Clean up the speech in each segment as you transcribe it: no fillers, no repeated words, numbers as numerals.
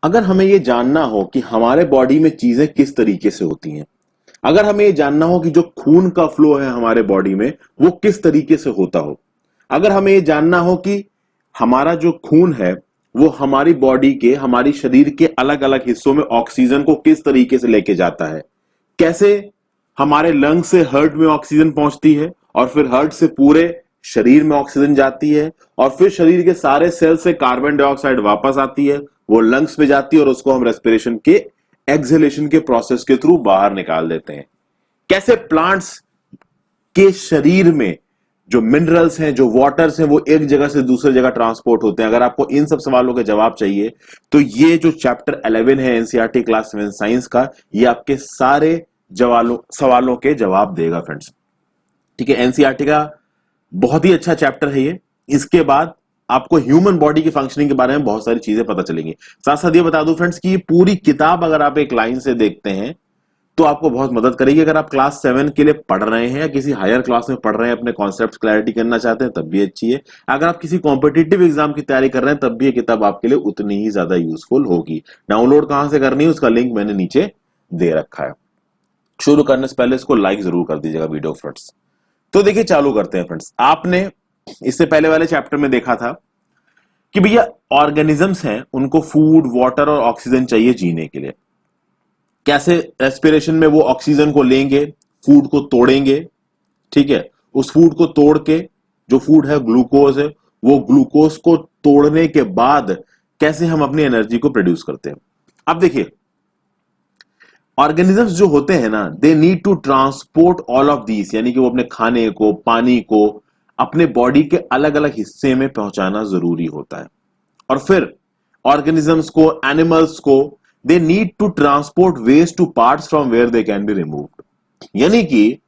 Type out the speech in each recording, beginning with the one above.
अगर हमें ये जानना हो कि हमारे बॉडी में चीजें किस तरीके से होती हैं, अगर हमें ये जानना हो कि जो खून का फ्लो है हमारे बॉडी में वो किस तरीके से होता हो, अगर हमें ये जानना हो कि हमारा जो खून है वो हमारी बॉडी के, हमारी शरीर के अलग अलग हिस्सों में ऑक्सीजन को किस तरीके से लेके जाता है, कैसे हमारे लंग से हार्ट में ऑक्सीजन पहुंचती है और फिर हार्ट से पूरे शरीर में ऑक्सीजन जाती है और फिर शरीर के सारे सेल से कार्बन डाइऑक्साइड वापस आती है, वो लंग्स में जाती है और उसको हम रेस्पिरेशन के एक्सहेलेशन के प्रोसेस के थ्रू बाहर निकाल देते हैं। कैसे प्लांट्स के शरीर में जो मिनरल्स हैं, जो वाटर्स हैं, वो एक जगह से दूसरी जगह ट्रांसपोर्ट होते हैं। अगर आपको इन सब सवालों के जवाब चाहिए तो ये जो चैप्टर 11 है एनसीईआरटी क्लास 7 साइंस का, ये आपके सारे सवालों के जवाब देगा फ्रेंड्स। ठीक है, एनसीईआरटी का बहुत ही अच्छा चैप्टर है ये। इसके बाद आपको ह्यूमन बॉडी की फंक्शनिंग के बारे में बहुत सारी चीजें पता चलेंगी। साथ साथ ये बता दूं फ्रेंड्स कि ये पूरी किताब अगर आप एक लाइन से देखते हैं तो आपको बहुत मदद करेगी। अगर आप क्लास 7 के लिए पढ़ रहे हैं या किसी हायर क्लास में पढ़ रहे हैं, अपने कॉन्सेप्ट क्लैरिटी करना चाहते हैं, तब भी अच्छी है। अगर आप किसी कॉम्पिटिटिव एग्जाम की तैयारी कर रहे हैं तब भी ये किताब आपके लिए उतनी ही ज्यादा यूजफुल होगी। डाउनलोड कहां से करनी है उसका लिंक मैंने नीचे दे रखा है। शुरू करने से पहले इसको लाइक जरूर कर दीजिएगा वीडियो फ्रेंड्स। तो देखिए चालू करते हैं फ्रेंड्स। आपने इससे पहले वाले चैप्टर में देखा था कि भैया ऑर्गेनिजम्स हैं, उनको फूड, वाटर और ऑक्सीजन चाहिए जीने के लिए। कैसे रेस्पिरेशन में वो ऑक्सीजन को लेंगे, फूड को तोड़ेंगे, ठीक है, उस फूड को तोड़ के, जो फूड है ग्लूकोज है, वो ग्लूकोज को तोड़ने के बाद कैसे हम अपनी एनर्जी को प्रोड्यूस करते हैं। अब देखिए ऑर्गेनिजम्स जो होते हैं ना, they need to transport all of these, यानी कि वो अपने खाने को, पानी को अपने बॉडी के अलग अलग हिस्से में पहुंचाना जरूरी होता है। और फिर ऑर्गेनिजम्स को, एनिमल्स को, they need to transport waste to parts from where they can be removed. यानी कि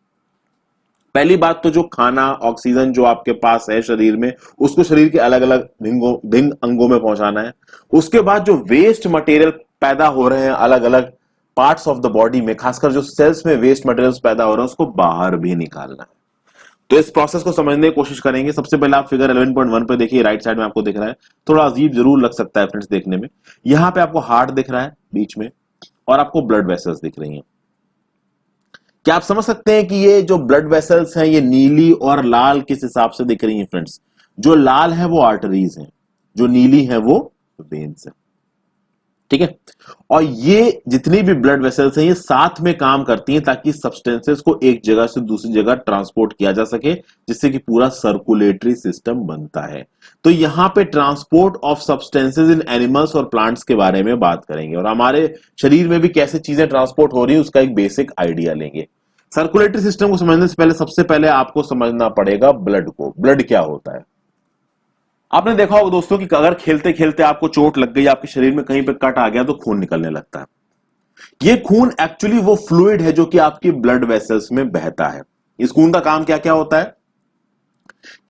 पहली बात तो जो खाना, ऑक्सीजन जो आपके पास है शरीर में, उसको शरीर के अलग अलग भिन्न अंगों में पहुंचाना है। उसके बाद जो वेस्ट मटेरियल पैदा हो रहे हैं अलग अलग पार्ट्स ऑफ द बॉडी में, खासकर जो सेल्स में वेस्ट मटेरियल्स पैदा हो रहे हैं, उसको बाहर भी निकालना है। तो इस प्रोसेस को समझने की कोशिश करेंगे। सबसे पहले आप फिगर 11.1 पे देखिए, राइट साइड में आपको दिख रहा है, थोड़ा अजीब जरूर लग सकता है फ्रेंड्स देखने में। यहां पे आपको हार्ट दिख रहा है बीच में और आपको ब्लड वेसल्स दिख रही हैं। क्या आप समझ सकते हैं कि ये जो ब्लड वेसल्स हैं ये नीली और लाल किस हिसाब से दिख रही हैं फ्रेंड्स? जो लाल है वो आर्टरीज हैं, जो नीली है वो वेन्स है। ठीक है, और ये जितनी भी ब्लड वेसल्स हैं ये साथ में काम करती हैं ताकि सब्सटेंसेस को एक जगह से दूसरी जगह ट्रांसपोर्ट किया जा सके, जिससे कि पूरा सर्कुलेटरी सिस्टम बनता है। तो यहां पे transport of substances in animals और प्लांट्स के बारे में बात करेंगे और हमारे शरीर में भी कैसे चीजें ट्रांसपोर्ट हो रही है उसका एक बेसिक आइडिया लेंगे। सर्कुलेटरी सिस्टम को समझने से पहले सबसे पहले आपको समझना पड़ेगा ब्लड को। ब्लड क्या होता है? आपने देखा होगा दोस्तों कि अगर खेलते खेलते आपको चोट लग गई, आपके शरीर में कहीं पे कट आ गया तो खून निकलने लगता है। ये खून एक्चुअली वो फ्लूइड है जो कि आपकी ब्लड वेसल्स में बहता है। इस खून का काम क्या क्या होता है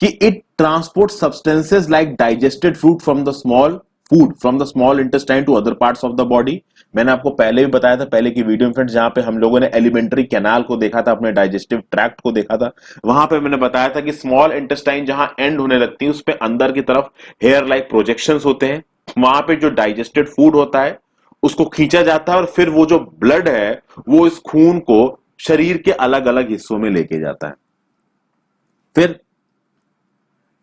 कि it transport substances like digested food from the small intestine to other parts of the body. मैंने आपको पहले भी बताया था, पहले की वीडियो में फ्रेंड्स, जहां पे हम लोगों ने एलिमेंट्री कैनाल को देखा था, अपने डाइजेस्टिव ट्रैक्ट को देखा था, वहां पे मैंने बताया था कि स्मॉल इंटेस्टाइन जहां एंड होने लगती है उस पे अंदर की तरफ हेयर लाइक प्रोजेक्शंस होते हैं। वहां पे जो डाइजेस्टेड फूड होता है उसको खींचा जाता है और फिर वो जो ब्लड है वो इस खून को शरीर के अलग अलग हिस्सों में लेके जाता है। फिर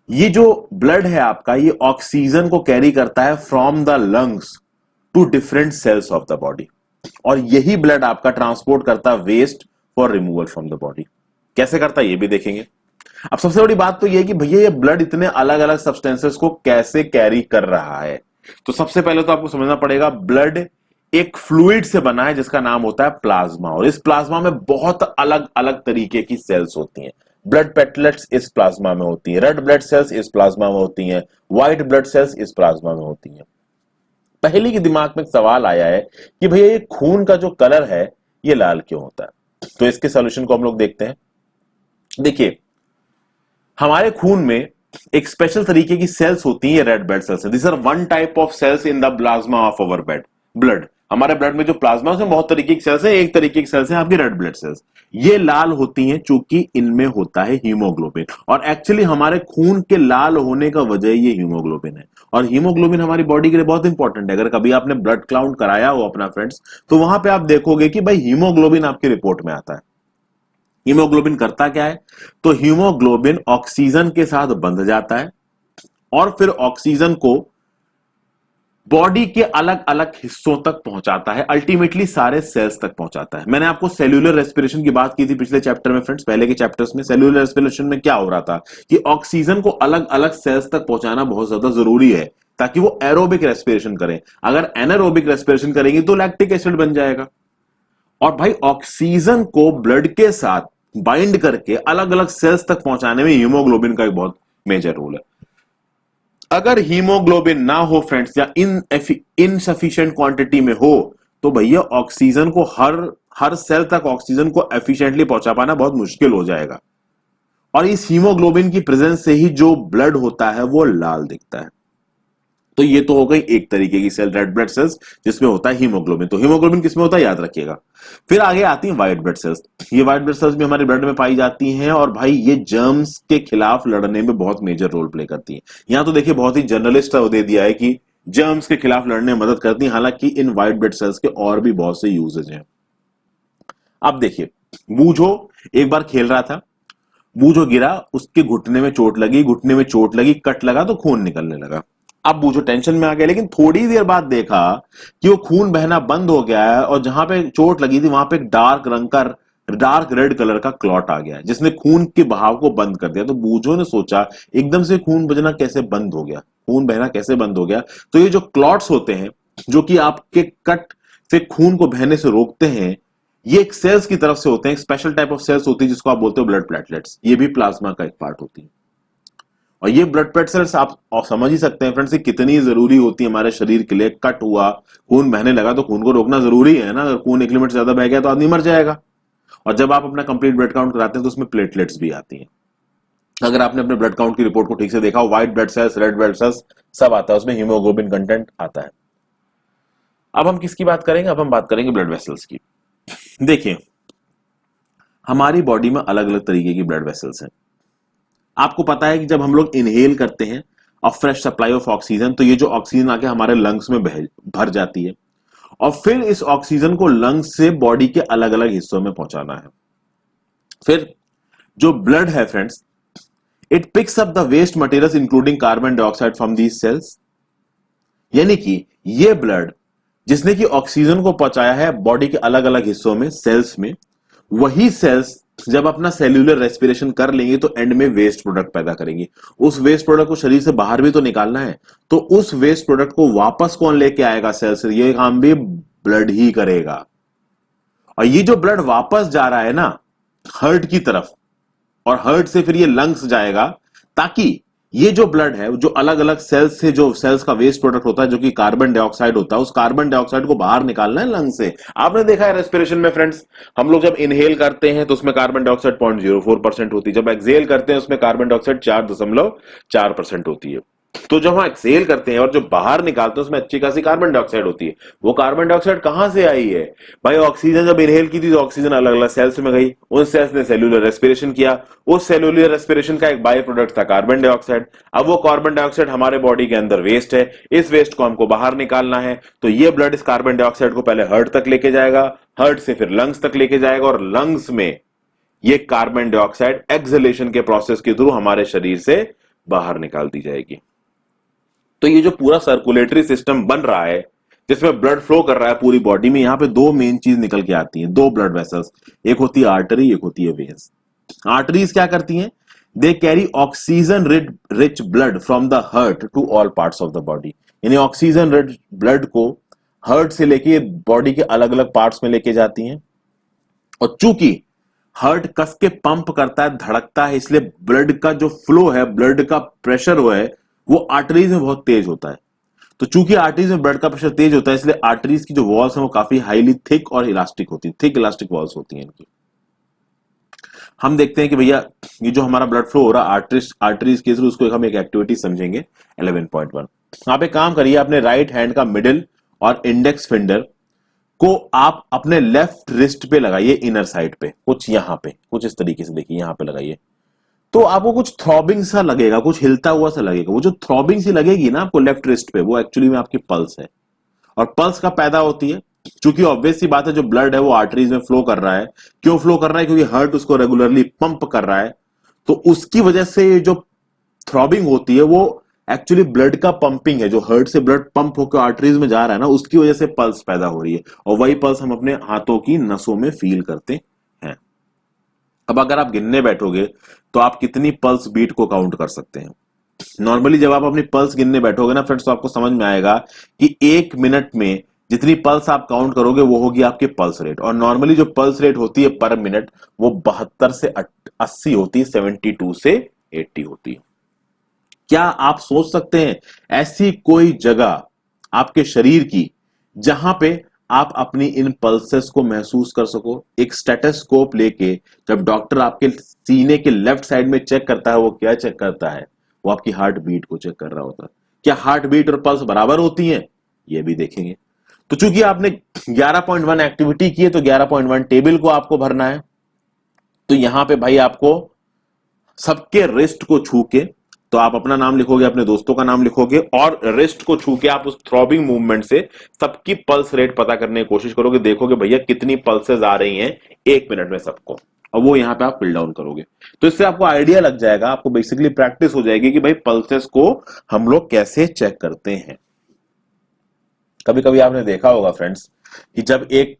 ये जो ब्लड है आपका, ये ऑक्सीजन को कैरी करता है from the lungs to different cells of the body, और यही ब्लड आपका ट्रांसपोर्ट करता है waste for removal from the body. कैसे करता है ये भी देखेंगे। अब सबसे बड़ी बात तो ये है कि भैया ये ब्लड इतने अलग अलग सब्सटेंसेस को कैसे कैरी कर रहा है। तो सबसे पहले तो आपको समझना पड़ेगा ब्लड एक फ्लूइड से बना है जिसका नाम होता है प्लाज्मा, और इस प्लाज्मा में बहुत अलग अलग तरीके की सेल्स होती हैं। ब्लड पेटलेट्स इस प्लाज्मा में होती हैं, रेड ब्लड सेल्स इस प्लाज्मा में होती हैं, व्हाइट ब्लड सेल्स इस प्लाज्मा में होती हैं। पहले के दिमाग में एक सवाल आया है कि भैया ये खून का जो कलर है ये लाल क्यों होता है? तो इसके सॉल्यूशन को हम लोग देखते हैं। देखिए हमारे खून में एक स्पेशल तरीके की सेल्स होती हैं, red blood cells. This are one type of cells in the plasma of our blood. हमारे ब्लड में जो प्लाज्मा है उसमें बहुत तरीके की सेल्स है, एक तरीके की सेल्स है आपकी रेड ब्लड सेल्स। ये लाल होती हैं चूंकि इनमें होता है हीमोग्लोबिन, और एक्चुअली हमारे खून के लाल होने का वजह ये हीमोग्लोबिन है। और हीमोग्लोबिन हमारी बॉडी के लिए बहुत इंपॉर्टेंट है। अगर कभी आपने ब्लड काउंट कराया हो अपना फ्रेंड्स, तो वहां पे आप देखोगे कि भाई हीमोग्लोबिन आपकी रिपोर्ट में आता है। हीमोग्लोबिन करता क्या है, तो हीमोग्लोबिन ऑक्सीजन के साथ बंध जाता है और फिर ऑक्सीजन को बॉडी के अलग अलग हिस्सों तक पहुंचाता है, अल्टीमेटली सारे सेल्स तक पहुंचाता है। मैंने आपको सेल्यूलर रेस्पिरेशन की बात की थी पिछले चैप्टर में फ्रेंड्स, पहले के चैप्टर्स में। सेल्यूलर रेस्पिरेशन में क्या हो रहा था कि ऑक्सीजन को अलग अलग सेल्स तक पहुंचाना बहुत ज्यादा जरूरी है ताकि वो एरोबिक रेस्पिरेशन करें। अगर एनारोबिक रेस्पिरेशन करेंगे तो लैक्टिक एसिड बन जाएगा। और भाई ऑक्सीजन को ब्लड के साथ बाइंड करके अलग अलग सेल्स तक पहुंचाने में हीमोग्लोबिन का एक बहुत मेजर रोल है। अगर हीमोग्लोबिन ना हो फ्रेंड्स, या इनसफिशिएंट क्वांटिटी में हो, तो भैया ऑक्सीजन को हर सेल तक ऑक्सीजन को एफिशिएंटली पहुंचा पाना बहुत मुश्किल हो जाएगा। और इस हीमोग्लोबिन की प्रेजेंस से ही जो ब्लड होता है वो लाल दिखता है। तो ये तो हो गई एक तरीके की सेल, रेड ब्लड सेल्स, जिसमें होता है हीमोग्लोबिन। तो हीमोग्लोबिन किसमें होता है याद रखिएगा। फिर आगे आती हैं व्हाइट ब्लड सेल्स। ये व्हाइट ब्लड सेल्स भी हमारे ब्लड में पाई जाती हैं, और भाई ये जर्म्स के खिलाफ लड़ने में बहुत मेजर रोल प्ले करती हैं। यहां तो देखिए बहुत ही जर्नलिस्ट दे दिया है कि जर्म्स के खिलाफ लड़ने में मदद करती हैं, हालांकि इन व्हाइट ब्लड सेल्स के और भी बहुत से यूजेज हैं। अब देखिए, बूझो एक बार खेल रहा था, बूझो गिरा, उसके घुटने में चोट लगी, घुटने में चोट लगी, कट लगा तो खून निकलने लगा। अब बूझो टेंशन में आ गया, लेकिन थोड़ी देर बाद देखा कि वो खून बहना बंद हो गया है, और जहां पे चोट लगी थी वहां पे एक डार्क रेड कलर का क्लॉट आ गया है, जिसने खून के बहाव को बंद कर दिया। तो बूझो ने सोचा एकदम से खून बजना कैसे बंद हो गया, खून बहना कैसे बंद हो गया। तो ये जो क्लॉट्स होते हैं जो कि आपके कट से खून को बहने से रोकते हैं, ये एक सेल्स की तरफ से होते हैं, एक स्पेशल टाइप ऑफ सेल्स होती है जिसको आप बोलते हो ब्लड प्लेटलेट्स। ये भी प्लाज्मा का एक पार्ट होती है। और ये ब्लड प्लेट सेल्स आप समझ ही सकते हैं फ्रेंड्स कितनी जरूरी होती है हमारे शरीर के लिए। कट हुआ, खून बहने लगा, तो खून को रोकना जरूरी है ना। अगर खून एक लिमिट से ज्यादा बह गया तो आदमी मर जाएगा। और जब आप अपना कंप्लीट ब्लड काउंट कराते हैं तो उसमें प्लेटलेट्स भी आती हैं। अगर आपने अपने ब्लड काउंट की रिपोर्ट को ठीक से देखा, white blood sales, red blood sales सब आता है, उसमें हीमोग्लोबिन कंटेंट आता है। अब हम किसकी बात करेंगे, अब हम बात करेंगे ब्लड वेसल्स की। देखिए, हमारी बॉडी में अलग अलग तरीके की ब्लड वेसल्स हैं। आपको पता है कि जब हम लोग इनहेल करते हैं और फ्रेश सप्लाई ऑफ ऑक्सीजन, तो ये जो ऑक्सीजन आके हमारे लंग्स में भर जाती है, और फिर इस ऑक्सीजन को लंग्स से बॉडी के अलग अलग हिस्सों में पहुंचाना है। फिर जो ब्लड है friends, it picks up the waste materials including carbon dioxide from these cells. यानी कि ये ब्लड जिसने कि ऑक्सीजन को पहुंचाया है बॉडी के अलग अलग हिस्सों में, सेल्स में, वही सेल्स जब अपना सेल्यूलर रेस्पिरेशन कर लेंगे तो एंड में वेस्ट प्रोडक्ट पैदा करेंगे। उस वेस्ट प्रोडक्ट को शरीर से बाहर भी तो निकालना है, तो उस वेस्ट प्रोडक्ट को वापस कौन लेके आएगा सेल से, ये काम भी ब्लड ही करेगा। और ये जो ब्लड वापस जा रहा है ना हार्ट की तरफ, और हार्ट से फिर ये लंग्स जाएगा, ताकि ये जो ब्लड है जो अलग अलग सेल्स से, जो सेल्स का वेस्ट प्रोडक्ट होता है जो कि कार्बन डाइऑक्साइड होता है, उस कार्बन डाइऑक्साइड को बाहर निकालना है लंग से। आपने देखा है रेस्पिरेशन में फ्रेंड्स, हम लोग जब इनहेल करते हैं तो उसमें कार्बन डाइऑक्साइड 0.04% होती है, जब एक्सहेल करते हैं उसमें कार्बन डाइऑक्साइड 4.4% होती है। तो जब हम एक्सहेल करते हैं और जो बाहर निकालते हैं उसमें अच्छी खासी कार्बन डाइऑक्साइड होती है। वो कार्बन डाइऑक्साइड कहां से आई है भाई, ऑक्सीजन जब इनहेल की थी तो ऑक्सीजन अलग अलग सेल्स में गई, उन सेल्स ने सेल्यूलर रेस्पिरेशन किया, उस सेल्यूलर रेस्पिरेशन का एक बाय प्रोडक्ट था कार्बन डाइऑक्साइड। अब वो कार्बन डाइऑक्साइड हमारे बॉडी के अंदर वेस्ट है, इस वेस्ट को हमको बाहर निकालना है, तो ये ब्लड इस कार्बन डाइऑक्साइड को पहले हार्ट तक लेके जाएगा, हार्ट से फिर लंग्स तक लेके जाएगा, और लंग्स में ये कार्बन डाइऑक्साइड एक्सहेलेशन के प्रोसेस के थ्रू हमारे शरीर से बाहर निकाल दी जाएगी। तो ये जो पूरा सर्कुलेटरी सिस्टम बन रहा है जिसमें ब्लड फ्लो कर रहा है पूरी बॉडी में, यहां पे दो मेन चीज निकल के आती हैं, दो ब्लड वेसल्स, एक होती है आर्टरी, एक होती है वेन्स। आर्टरीज क्या करती हैं, they carry oxygen rich blood from the heart to all parts of the body. यानी ऑक्सीजन रिच ब्लड को हार्ट से लेके बॉडी के अलग अलग पार्ट्स में लेके जाती हैं। और चूंकि हार्ट कस के पंप करता है, धड़कता है, इसलिए ब्लड का जो फ्लो है, ब्लड का प्रेशर वो है, वो आर्टरीज में बहुत तेज होता है। तो चूंकि आर्टरीज में ब्लड का प्रेशर तेज होता है, इसलिए आर्टरीज की जो वॉल्स हैं वो काफी हाईली थिक और इलास्टिक होती है, थिक इलास्टिक वॉल्स होती हैं इनकी। हम देखते हैं कि भैया ये जो हमारा ब्लड फ्लो हो रहा है आर्टरीज के थ्रू, उसको हम एक एक्टिविटी समझेंगे 11.1। आप एक काम करिए, अपने राइट हैंड का मिडिल और इंडेक्स फिंगर को आप अपने लेफ्ट रिस्ट पे लगाइए, इनर साइड पे, कुछ यहां पे, कुछ इस तरीके से देखिए, यहां पे लगाइए। तो आपको कुछ थ्रॉबिंग सा लगेगा, कुछ हिलता हुआ सा लगेगा। वो जो थ्रॉबिंग सी लगेगी ना आपको लेफ्ट रिस्ट पे, वो एक्चुअली में आपकी पल्स है। और पल्स का पैदा होती है, क्योंकि ऑब्वियस सी बात है, जो ब्लड है वो आर्टरीज में फ्लो कर रहा है। क्यों फ्लो कर रहा है? क्योंकि हार्ट उसको रेगुलरली पंप कर रहा है। तो उसकी वजह से ये जो थ्रॉबिंग होती है वो एक्चुअली ब्लड का पंपिंग है। जो हार्ट से ब्लड पंप होकर आर्टरीज में जा रहा है ना, उसकी वजह से पल्स पैदा हो रही है। और वही पल्स हम अपने हाथों की नसों में फील करते हैं। अब अगर आप गिनने बैठोगे तो आप कितनी पल्स बीट को काउंट कर सकते हैं? नॉर्मली जब आप अपनी पल्स गिनने बैठोगे ना फ्रेंड्स, तो आपको समझ में आएगा कि 1 मिनट में जितनी पल्स आप काउंट करोगे वो होगी आपकी पल्स रेट। और नॉर्मली जो पल्स रेट होती है पर मिनट, वो 72 से 80 होती है, 72 से 80 होती है। क्या आप सोच सकते हैं ऐसी कोई जगह आपके शरीर की जहां पे आप अपनी इन पल्सेस को महसूस कर सको? एक स्टेथोस्कोप लेके जब डॉक्टर आपके सीने के लेफ्ट साइड में चेक करता है, वो क्या चेक करता है? वो आपकी हार्ट बीट को चेक कर रहा होता है। क्या हार्ट बीट और पल्स बराबर होती हैं? ये भी देखेंगे। तो चूंकि आपने 11.1 एक्टिविटी की है, तो 11.1 टेबल को आपको भरना है। तो यहां पे भाई आपको सबके रिस्ट को छू के, तो आप अपना नाम लिखोगे, अपने दोस्तों का नाम लिखोगे, और रिस्ट को छू के आप उस थ्रॉबिंग मूवमेंट से सबकी पल्स रेट पता करने की कोशिश करोगे। देखोगे भैया कितनी पल्सेस आ रही हैं 1 मिनट में सबको, और वो यहां पे आप फिल डाउन करोगे। तो इससे आपको आइडिया लग जाएगा, आपको बेसिकली प्रैक्टिस हो जाएगी कि भाई पल्सेस को हम लोग कैसे चेक करते हैं। कभी कभी आपने देखा होगा फ्रेंड्स कि जब एक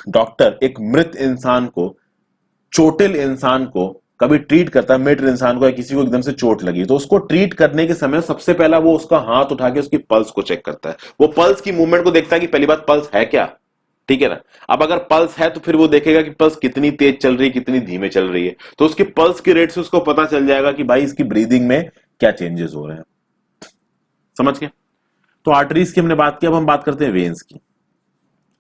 डॉक्टर एक मृत इंसान को, चोटिल इंसान को कभी ट्रीट करता है, मृत इंसान को या किसी को एकदम से चोट लगी, तो उसको ट्रीट करने के समय सबसे पहला वो उसका हाथ उठा के उसकी पल्स को चेक करता है। वो पल्स की मूवमेंट को देखता है कि पहली बात पल्स है क्या, ठीक है ना। अब अगर पल्स है तो फिर वो देखेगा कि पल्स कितनी तेज चल रही है, कितनी धीमे चल रही है। तो उसकी पल्स की रेट से उसको पता चल जाएगा कि भाई इसकी ब्रीदिंग में क्या चेंजेस हो रहे हैं। समझ गए? तो आर्टरीज की हमने बात की, अब हम बात करते हैं वेन्स की।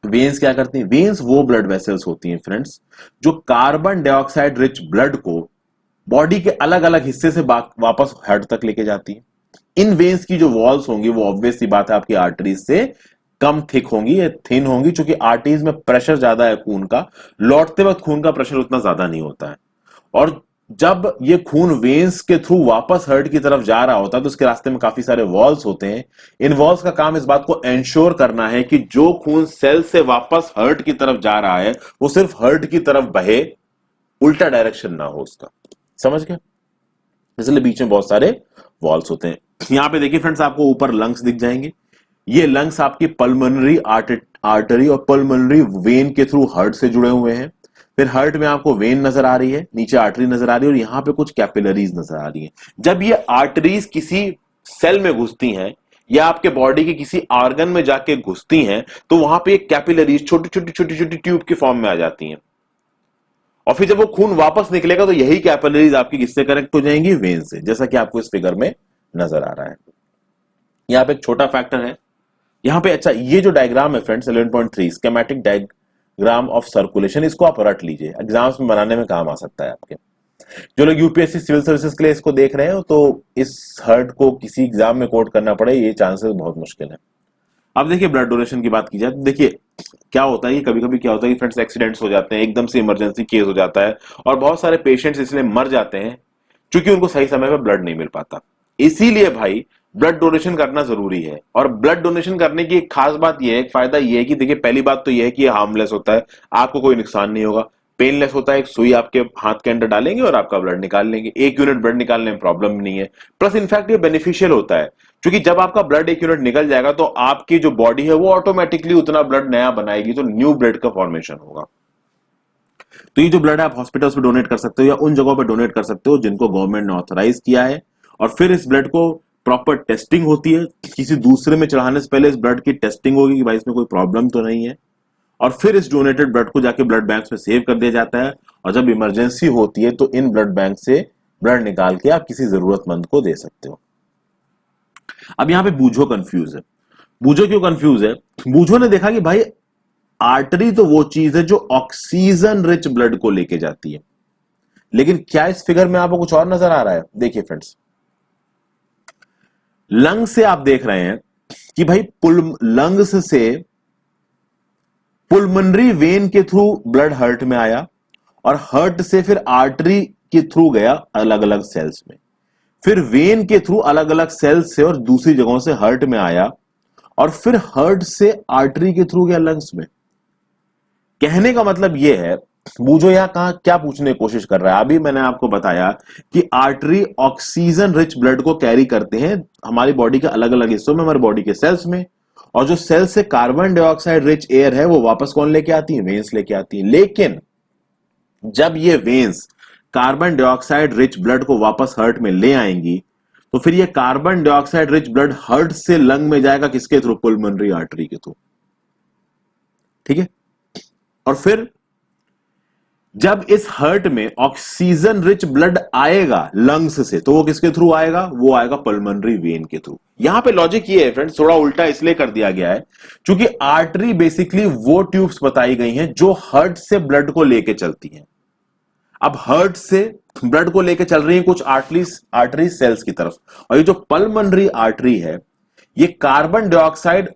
वेन्स क्या करती हैं? वेन्स वो ब्लड वेसल्स होती हैं फ्रेंड्स, जो कार्बन डाइऑक्साइड रिच ब्लड को बॉडी के अलग अलग हिस्से से वापस हार्ट तक लेके जाती है। इन वेन्स की जो वॉल्स होंगी वो ऑब्वियस सी बात है आपकी आर्टरीज से कम थिक होंगी या थिन होंगी, क्योंकि आर्टरीज में प्रेशर ज्यादा है खून का, लौटते वक्त खून का प्रेशर उतना ज्यादा नहीं होता है। और जब ये खून वेन्स के थ्रू वापस हार्ट की तरफ जा रहा होता है, तो उसके रास्ते में काफी सारे वॉल्स होते हैं। इन वॉल्स का काम इस बात को एंश्योर करना है कि जो खून सेल से वापस हार्ट की तरफ जा रहा है वो सिर्फ हार्ट की तरफ बहे, उल्टा डायरेक्शन ना हो उसका। समझ गए? इसलिए बीच में बहुत सारे वॉल्स होते हैं। यहां पे देखिए फ्रेंड्स, आपको ऊपर लंग्स दिख जाएंगे। ये लंग्स आपकी पल्मोनरी आर्टरी और पल्मोनरी वेन के थ्रू हार्ट से जुड़े हुए हैं। फिर हार्ट में आपको वेन नजर आ रही है, नीचे आर्टरी नजर आ रही है, और यहां पे कुछ कैपिलरीज नजर आ रही है। जब ये आर्टरीज किसी सेल में घुसती हैं या आपके बॉडी के किसी ऑर्गन में जाके घुसती हैं, तो वहां पे कैपिलरीज छोटी छोटी छोटी छोटी ट्यूब के फॉर्म में आ जाती हैं। और फिर जब वो खून वापस निकलेगा तो यही कैपिलरीज आपकी किससे कनेक्ट हो जाएंगी? वेन से, जैसा कि आपको इस फिगर में नजर आ रहा है। यहां पे एक छोटा फैक्टर है यहां पे। अच्छा, ये जो डायग्राम है friends 11.3 schematic diagram of circulation, इसको आप रट लीजिए, एग्जाम्स में बनाने में काम आ सकता है आपके। जो लोग यूपीएससी सिविल सर्विसेज के लिए इसको देख रहे हो, तो इस हर्ट को किसी एग्जाम में कोट करना पड़े, ये चांसेस बहुत मुश्किल है। अब देखिए ब्लड डोनेशन की बात की जाए तो देखिए क्या होता है, कभी कभी क्या होता है कि फ्रेंड्स एक्सीडेंट्स हो जाते हैं, एकदम से इमरजेंसी केस हो जाता है, और बहुत सारे पेशेंट्स इसलिए मर जाते हैं क्योंकि उनको सही समय पर ब्लड नहीं मिल पाता। इसीलिए भाई ब्लड डोनेशन करना जरूरी है। और ब्लड डोनेशन करने की एक खास बात यह है, एक फायदा यह है कि देखिए पहली बात तो यह है कि यह हार्मलेस होता है, आपको कोई नुकसान नहीं होगा, पेनलेस होता है, एक सुई आपके हाथ के अंदर डालेंगे और आपका ब्लड निकाल लेंगे, 1 यूनिट ब्लड निकालने में प्रॉब्लम नहीं है। प्लस इनफैक्ट ये बेनिफिशियल होता है, क्योंकि जब आपका ब्लड 1 यूनिट निकल जाएगा तो आपकी जो बॉडी है वो ऑटोमेटिकली उतना ब्लड नया बनाएगी, तो न्यू ब्लड का फॉर्मेशन होगा। तो ये जो ब्लड है आप हॉस्पिटल्स पे डोनेट कर सकते हो या उन जगहों पे डोनेट कर सकते हो जिनको गवर्नमेंट ने ऑथराइज किया है। और फिर इस ब्लड को प्रॉपर टेस्टिंग होती है, किसी दूसरे में चढ़ाने से पहले इस ब्लड की टेस्टिंग होगी कि भाई इसमें कोई प्रॉब्लम तो नहीं है। और फिर इस डोनेटेड ब्लड को जाके ब्लड बैंक में सेव कर दिया जाता है, और जब इमरजेंसी होती है तो इन ब्लड बैंक से ब्लड निकाल के आप किसी जरूरतमंद को दे सकते हो। अब यहां पे बूझो कंफ्यूज है। बूझो क्यों कंफ्यूज है? बूझो ने देखा कि भाई आर्टरी तो वो चीज है जो ऑक्सीजन रिच ब्लड को लेके जाती है, लेकिन क्या इस फिगर में आपको कुछ और नजर आ रहा है? देखिए फ्रेंड्स, लंग से आप देख रहे हैं कि भाई लंग्स से पुलमनरी वेन के थ्रू ब्लड हार्ट में आया और हार्ट से फिर आर्टरी के थ्रू गया अलग अलग सेल्स में, फिर वेन के थ्रू अलग अलग सेल्स से और दूसरी जगहों से हार्ट में आया और फिर हार्ट से आर्टरी के थ्रू गया लंग्स में। कहने का मतलब यह है, बूझो यहां कहां क्या पूछने की कोशिश कर रहा है। अभी मैंने आपको बताया कि आर्टरी ऑक्सीजन रिच ब्लड को कैरी करते हैं हमारी बॉडी के अलग अलग हिस्सों में, हमारी बॉडी के सेल्स में, और जो सेल से कार्बन डाइऑक्साइड रिच एयर है वो वापस कौन लेके आती है? वेन्स लेके आती है। लेकिन जब ये veins carbon dioxide rich blood को वापस हार्ट में ले आएंगी तो फिर ये carbon dioxide rich blood heart से लंग में जाएगा किसके थ्रू? पुलमनरी आर्टरी के थ्रू। ठीक है, और फिर जब इस हार्ट में ऑक्सीजन रिच ब्लड आएगा लंग्स से तो वो किसके थ्रू आएगा? वो आएगा पल्मोनरी वेन के थ्रू। यहां पे लॉजिक ये है फ्रेंड्स, थोड़ा उल्टा इसलिए कर दिया गया है क्योंकि आर्टरी बेसिकली वो ट्यूब्स बताई गई हैं जो हार्ट से ब्लड को लेके चलती हैं। अब हार्ट से ब्लड को लेके चल रही है कुछ आर्टरी सेल्स की तरफ, और ये जो पल्मोनरी आर्टरी है ये कार्बन डाइऑक्साइड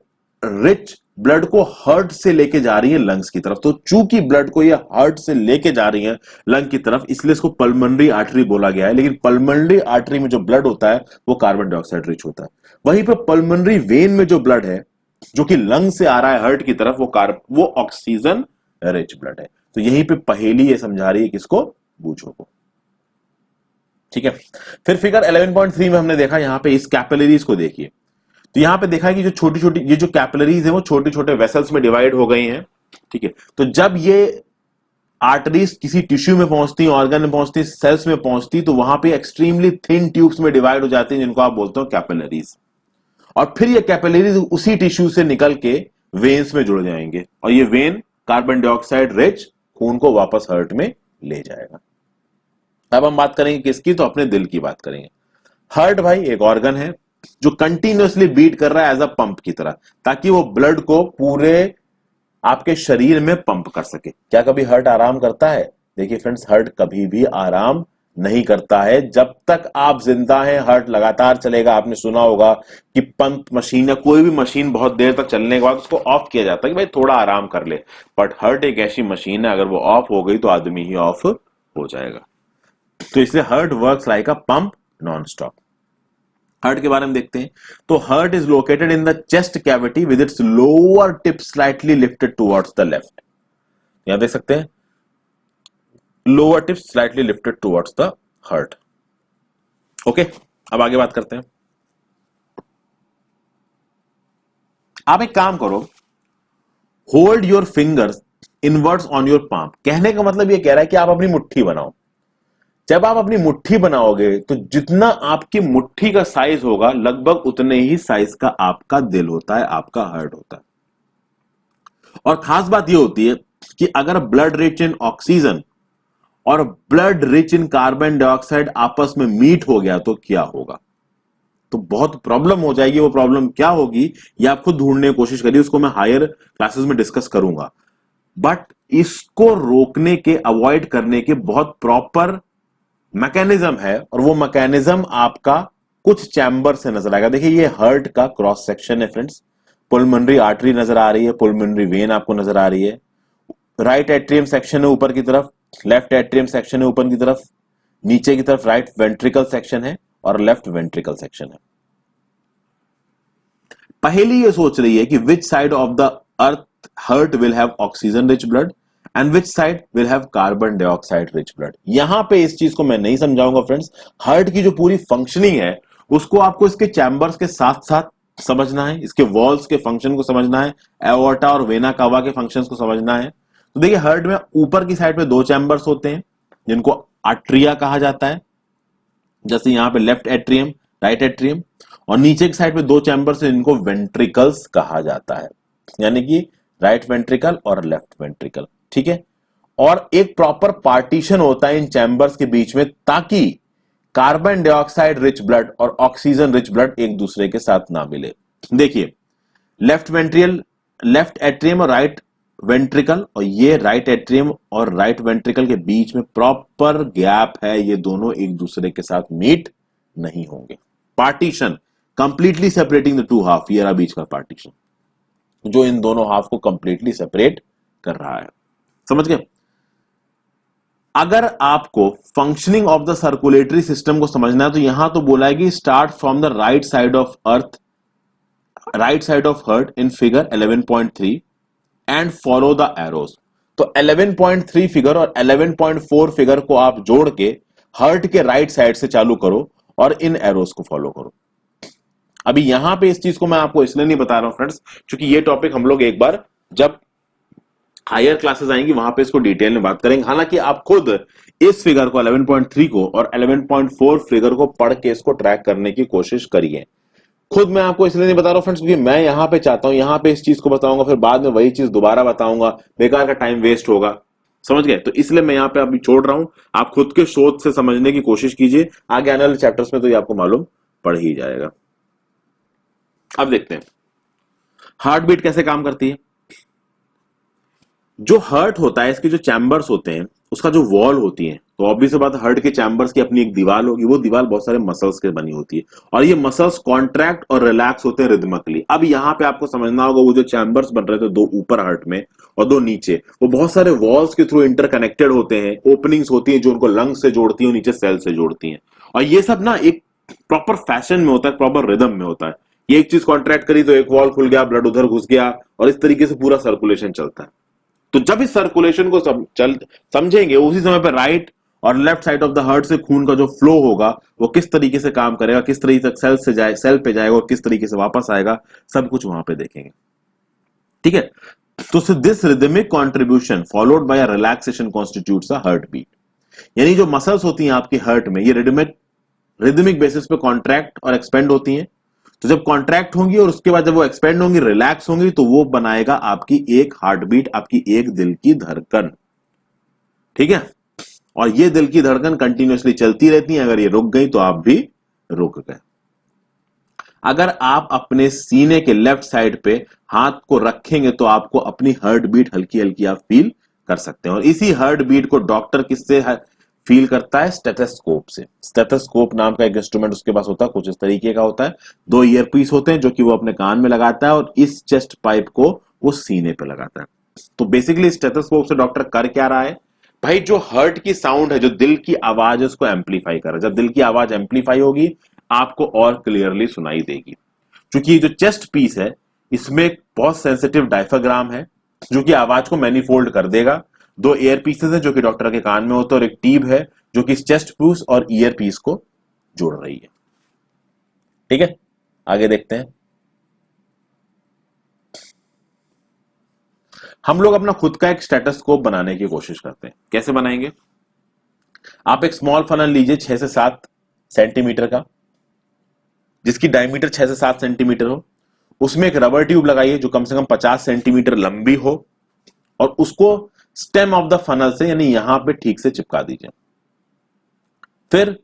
रिच ब्लड को हार्ट से लेके जा रही है लंग्स की तरफ। तो चूंकि ब्लड को ये हार्ट से लेके जा रही है लंग की तरफ, इसलिए इसको पल्मोनरी आर्टरी बोला गया है। लेकिन पल्मोनरी आर्टरी में जो ब्लड होता है वो कार्बन डाइऑक्साइड रिच होता है। वहीं पर पल्मोनरी वेन में जो ब्लड है जो कि लंग से आ रहा है हार्ट की तरफ वो ऑक्सीजन रिच ब्लड है। तो यहीं पे पहेली ये समझा रही है किसको? बूझो को। ठीक है, फिर फिगर 11.3 में हमने देखा, यहां पे इस कैपिलरीज को देखिए, तो यहां पे देखा है कि जो छोटी छोटी ये जो कैपिलरीज है वो छोटे छोटे वेसल्स में डिवाइड हो गई हैं। ठीक है, तो जब ये आर्टरीज किसी टिश्यू में पहुंचती, ऑर्गन में पहुंचती, सेल्स में पहुंचती, तो वहां पे एक्सट्रीमली थिन ट्यूब्स में डिवाइड हो जाती हैं जिनको आप बोलते हो कैपिलरीज। और फिर ये कैपिलरीज उसी टिश्यू से निकल के वेन्स में जुड़ जाएंगे और ये वेन कार्बन डाइऑक्साइड रिच खून को वापस हार्ट में ले जाएगा। अब हम बात करेंगे किसकी? तो अपने दिल की बात करेंगे। हार्ट भाई एक ऑर्गन है जो कंटिन्यूअसली बीट कर रहा है एज अ पंप की तरह, ताकि वो ब्लड को पूरे आपके शरीर में पंप कर सके। क्या कभी हार्ट आराम करता है? देखिए फ्रेंड्स, हार्ट कभी भी आराम नहीं करता है। जब तक आप जिंदा हैं हार्ट लगातार चलेगा। आपने सुना होगा कि पंप मशीन या कोई भी मशीन बहुत देर तक चलने के बाद उसको ऑफ किया जाता है कि भाई थोड़ा आराम कर ले, बट हार्ट एक ऐसी मशीन है अगर वो ऑफ हो गई तो आदमी ही ऑफ हो जाएगा। तो इसलिए हार्ट वर्क्स लाइक अ पंप नॉन स्टॉप। हार्ट के बारे में देखते हैं, तो heart is located in the chest cavity with its lower tip slightly lifted towards the left. यहां देख सकते हैं lower tip slightly lifted towards the heart. Okay, अब आगे बात करते हैं। आप एक काम करो, hold your fingers inwards on your palm. कहने का मतलब यह कह रहा है कि आप अपनी मुट्ठी बनाओ। जब आप अपनी मुट्ठी बनाओगे तो जितना आपकी मुट्ठी का साइज होगा लगभग उतने ही साइज का आपका दिल होता है, आपका हार्ट होता है। और खास बात यह होती है कि अगर ब्लड रिच इन ऑक्सीजन और blood rich in carbon dioxide आपस में मीट हो गया तो क्या होगा? तो बहुत प्रॉब्लम हो जाएगी। वो प्रॉब्लम क्या होगी ये आप खुद ढूंढने की कोशिश करिए, उसको मैं हायर क्लासेस में डिस्कस करूंगा। बट इसको रोकने के, अवॉइड करने के बहुत प्रॉपर मैकेनिज्म है, और वो मैकेनिज्म आपका कुछ चैम्बर से नजर आएगा। देखिए ये हार्ट का क्रॉस सेक्शन है फ्रेंड्स, पुलमोनरी आर्टरी नजर आ रही है, पुलमोनरी वेन आपको नजर आ रही है, राइट एट्रियम सेक्शन है ऊपर की तरफ, लेफ्ट एट्रियम सेक्शन है ऊपर की तरफ, नीचे की तरफ राइट वेंट्रिकल सेक्शन है और लेफ्ट वेंट्रिकल सेक्शन है। पहली ये सोच रही है कि which side of the earth heart will have oxygen rich blood and which side will have carbon dioxide rich blood. यहां पे इस चीज को मैं नहीं समझाऊंगा फ्रेंड्स। हार्ट की जो पूरी फंक्शनिंग है उसको आपको इसके चैम्बर्स के साथ साथ समझना है, इसके वॉल्स के फंक्शन को समझना है, एओर्टा और वेना कावा के फंक्शंस को समझना है। तो देखिए हार्ट में ऊपर की साइड पे दो चैम्बर्स होते हैं जिनको आर्ट्रिया कहा जाता है, जैसे यहां पे लेफ्ट एट्रियम, राइट एट्रियम, और नीचे की साइड पे दो चैम्बर्स हैं जिनको वेंट्रिकल्स कहा जाता है, यानी कि राइट वेंट्रिकल और लेफ्ट वेंट्रिकल। ठीक है, और एक प्रॉपर पार्टीशन होता है इन चैम्बर्स के बीच में ताकि कार्बन डाइऑक्साइड रिच ब्लड और ऑक्सीजन रिच ब्लड एक दूसरे के साथ ना मिले। देखिए लेफ्ट एट्रियम और राइट वेंट्रिकल, और ये राइट एट्रियम और राइट वेंट्रिकल के बीच में प्रॉपर गैप है, ये दोनों एक दूसरे के साथ मीट नहीं होंगे। Partition completely separating the two half, ये रहा बीच का पार्टीशन जो इन दोनों हाफ को कंप्लीटली सेपरेट कर रहा है। समझ गए? अगर आपको functioning of the circulatory system को समझना है तो यहां तो बोला है कि start from the right side of earth, right side of heart in figure 11.3 and follow the arrows. तो 11.3 फिगर और 11.4 फिगर को आप जोड़ के हर्ट के राइट साइड से चालू करो और इन एरोज को फॉलो करो। अभी यहां पे इस चीज को मैं आपको इसलिए नहीं बता रहा हूं फ्रेंड्स, क्योंकि ये टॉपिक हम लोग एक बार जब हायर क्लासेस आएंगी वहां पे इसको डिटेल में बात करेंगे। हालांकि आप खुद इस फिगर को 11.3 को और 11.4 फिगर को पढ़ के इसको ट्रैक करने की कोशिश करिए। खुद मैं आपको इसलिए नहीं बता रहा हूं फ्रेंड्स, क्योंकि मैं यहां पे चाहता हूं यहां पे इस चीज को बताऊंगा, फिर बाद में वही चीज दोबारा बताऊंगा, बेकार का टाइम वेस्ट होगा। समझ गए? तो इसलिए मैं यहां पे अभी छोड़ रहा हूं, आप खुद के शोध से समझने की कोशिश कीजिए। आगे आने वाले चैप्टर्स में तो ये आपको मालूम पड़ ही जाएगा। अब देखते हैं हार्ट बीट कैसे काम करती है। जो हर्ट होता है, इसके जो चैम्बर्स होते हैं, उसका जो वॉल होती है, तो ऑब्वियस बात हर्ट के चैम्बर्स की अपनी एक दीवार होगी। वो दीवार बहुत सारे मसल्स के बनी होती है और ये मसल्स कॉन्ट्रैक्ट और रिलैक्स होते हैं रिदमिकली। अब यहां पे आपको समझना होगा वो जो चैम्बर्स बन रहे थे, दो ऊपर हर्ट में और दो नीचे, वो बहुत सारे वॉल्स के थ्रू इंटरकनेक्टेड होते हैं। ओपनिंग्स होती है जो उनको लंग्स से जोड़ती है और नीचे सेल से जोड़ती है। और ये सब ना एक प्रॉपर फैशन में होता है, प्रॉपर रिदम में होता है। ये एक चीज कॉन्ट्रैक्ट करी तो एक वॉल खुल गया, ब्लड उधर घुस गया और इस तरीके से पूरा सर्कुलेशन चलता है। तो जब इस सर्कुलेशन को समझेंगे, उसी समय पर राइट और left side of the heart से खून का जो फ्लो होगा वो किस तरीके से काम करेगा, किस तरीके से सेल से जाए, सेल पे जाएगा और किस तरीके से वापस आएगा, सब कुछ वहां पे देखेंगे। ठीक है? तो this rhythmic contribution followed by a relaxation constitutes a heart beat. यानी जो मसल्स होती हैं आपके हार्ट में, ये रिदमिक बेसिस पे कॉन्ट्रैक्ट और एक्सपेंड होती हैं। तो जब कॉन्ट्रैक्ट होंगी और उसके बाद जब वो एक्सपेंड होंगी, रिलैक्स होंगी, तो वो बनाएगा आपकी एक हार्ट बीट, आपकी एक दिल की धड़कन। ठीक है? और ये दिल की धड़कन कंटिन्यूअसली चलती रहती है। अगर ये रुक गई तो आप भी रुक गए। अगर आप अपने सीने के लेफ्ट साइड पे हाथ को रखेंगे तो आपको अपनी हार्ट बीट हल्की हल्की आप फील कर सकते हैं। और इसी हार्ट बीट को डॉक्टर किससे फील करता है? स्टेथोस्कोप से। स्टेथोस्कोप नाम का एक इंस्ट्रूमेंट उसके पास होता है, कुछ इस तरीके का होता है। दो ईयरपीस होते हैं जो कि वो अपने कान में लगाता है और इस चेस्ट पाइप को वो सीने पे लगाता है। तो बेसिकली स्टेथोस्कोप से डॉक्टर कर क्या रहा है भाई? जो हार्ट की साउंड है, जो दिल की आवाज है, उसको एम्पलीफाई कर रहा है। जब दिल की आवाज एम्पलीफाई होगी आपको और क्लियरली सुनाई देगी। क्योंकि जो चेस्ट पीस है इसमें एक बहुत सेंसिटिव डायफ्राग्राम है जो कि आवाज को मैनिफोल्ड कर देगा। दो ईयर पीसेस है जो कि डॉक्टर के कान में होता है और एक ट्यूब है जो कि चेस्ट पीस और ईयर पीस को जोड़ रही है। ठीक है? आगे देखते हैं। हम लोग अपना खुद का एक स्टेथोस्कोप बनाने की कोशिश करते हैं। कैसे बनाएंगे? आप एक स्मॉल फनल लीजिए 6 से 7 सेंटीमीटर का, जिसकी डायमीटर 6 से 7 सेंटीमीटर हो। उसमें एक रबर ट्यूब लगाइए जो कम से कम 50 सेंटीमीटर लंबी हो और उसको स्टेम ऑफ द फनल से, यानी यहां पे ठीक से चिपका दीजिए। फिर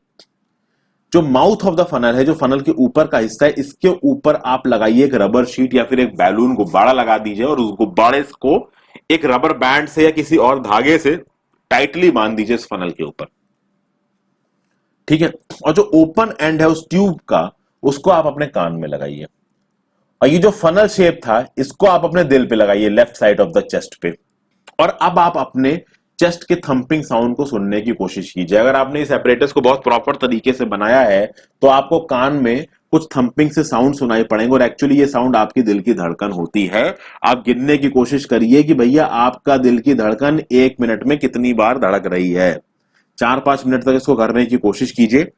जो माउथ ऑफ द फनल है, जो फनल के ऊपर का हिस्सा है, इसके ऊपर आप लगाइए एक रबर शीट या फिर एक बैलून गुब्बारा लगा दीजिए और उस गुब्बारे को एक रबर बैंड से या किसी और धागे से टाइटली बांध दीजिए इस फनल के ऊपर। ठीक है? और जो ओपन एंड है उस ट्यूब का, उसको आप अपने कान में लगाइए। और ये जो फनल शेप था इसको आप अपने दिल पे लगाइए, left side of the chest पे। और अब आप अपने चेस्ट के थंपिंग साउंड को सुनने की कोशिश कीजिए। अगर आपने इस एपरेटस को बहुत प्रॉपर तरीके से बनाया है तो आपको कान में कुछ थंपिंग से साउंड सुनाई पड़ेंगे और एक्चुअली ये साउंड आपकी दिल की धड़कन होती है। आप गिनने की कोशिश करिए कि भैया आपका दिल की धड़कन 1 मिनट में कितनी बार धड़क रही है। 4-5 मिनट तक इसको करने की कोशिश कीजिए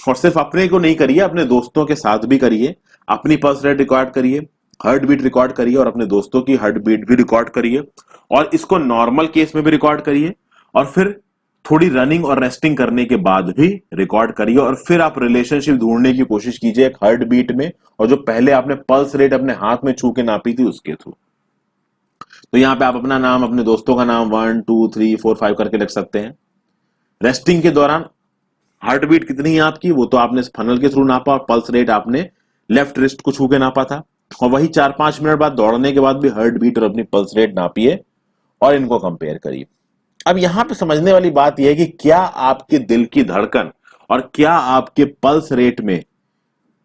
और सिर्फ अपने को नहीं करिए, अपने दोस्तों के साथ भी करिए। अपनी पल्स रेट रिकॉर्ड करिए, हार्ट बीट रिकॉर्ड करिए और अपने दोस्तों की हार्ट बीट भी रिकॉर्ड करिए और इसको नॉर्मल केस में भी रिकॉर्ड करिए और फिर थोड़ी रनिंग और रेस्टिंग करने के बाद भी रिकॉर्ड करिए। और फिर आप रिलेशनशिप ढूंढने की कोशिश कीजिए एक हार्ट बीट में और जो पहले आपने पल्स रेट अपने हाथ में छू के नापी थी उसके थ्रू। तो यहां पे आप अपना नाम, अपने दोस्तों का नाम 1 2 3 4 5 करके रख सकते हैं। रेस्टिंग के दौरान हार्ट बीट कितनी है आपकी, वो तो आपने फनल के थ्रू नापा और पल्स रेट आपने लेफ्ट रिस्ट को छू के नापा था। और वही 4-5 मिनट बाद दौड़ने के बाद भी हार्ट बीट और अपनी पल्स रेट नापिए और इनको कंपेयर करिए। अब यहां पे समझने वाली बात यह है कि क्या आपके दिल की धड़कन और क्या आपके पल्स रेट में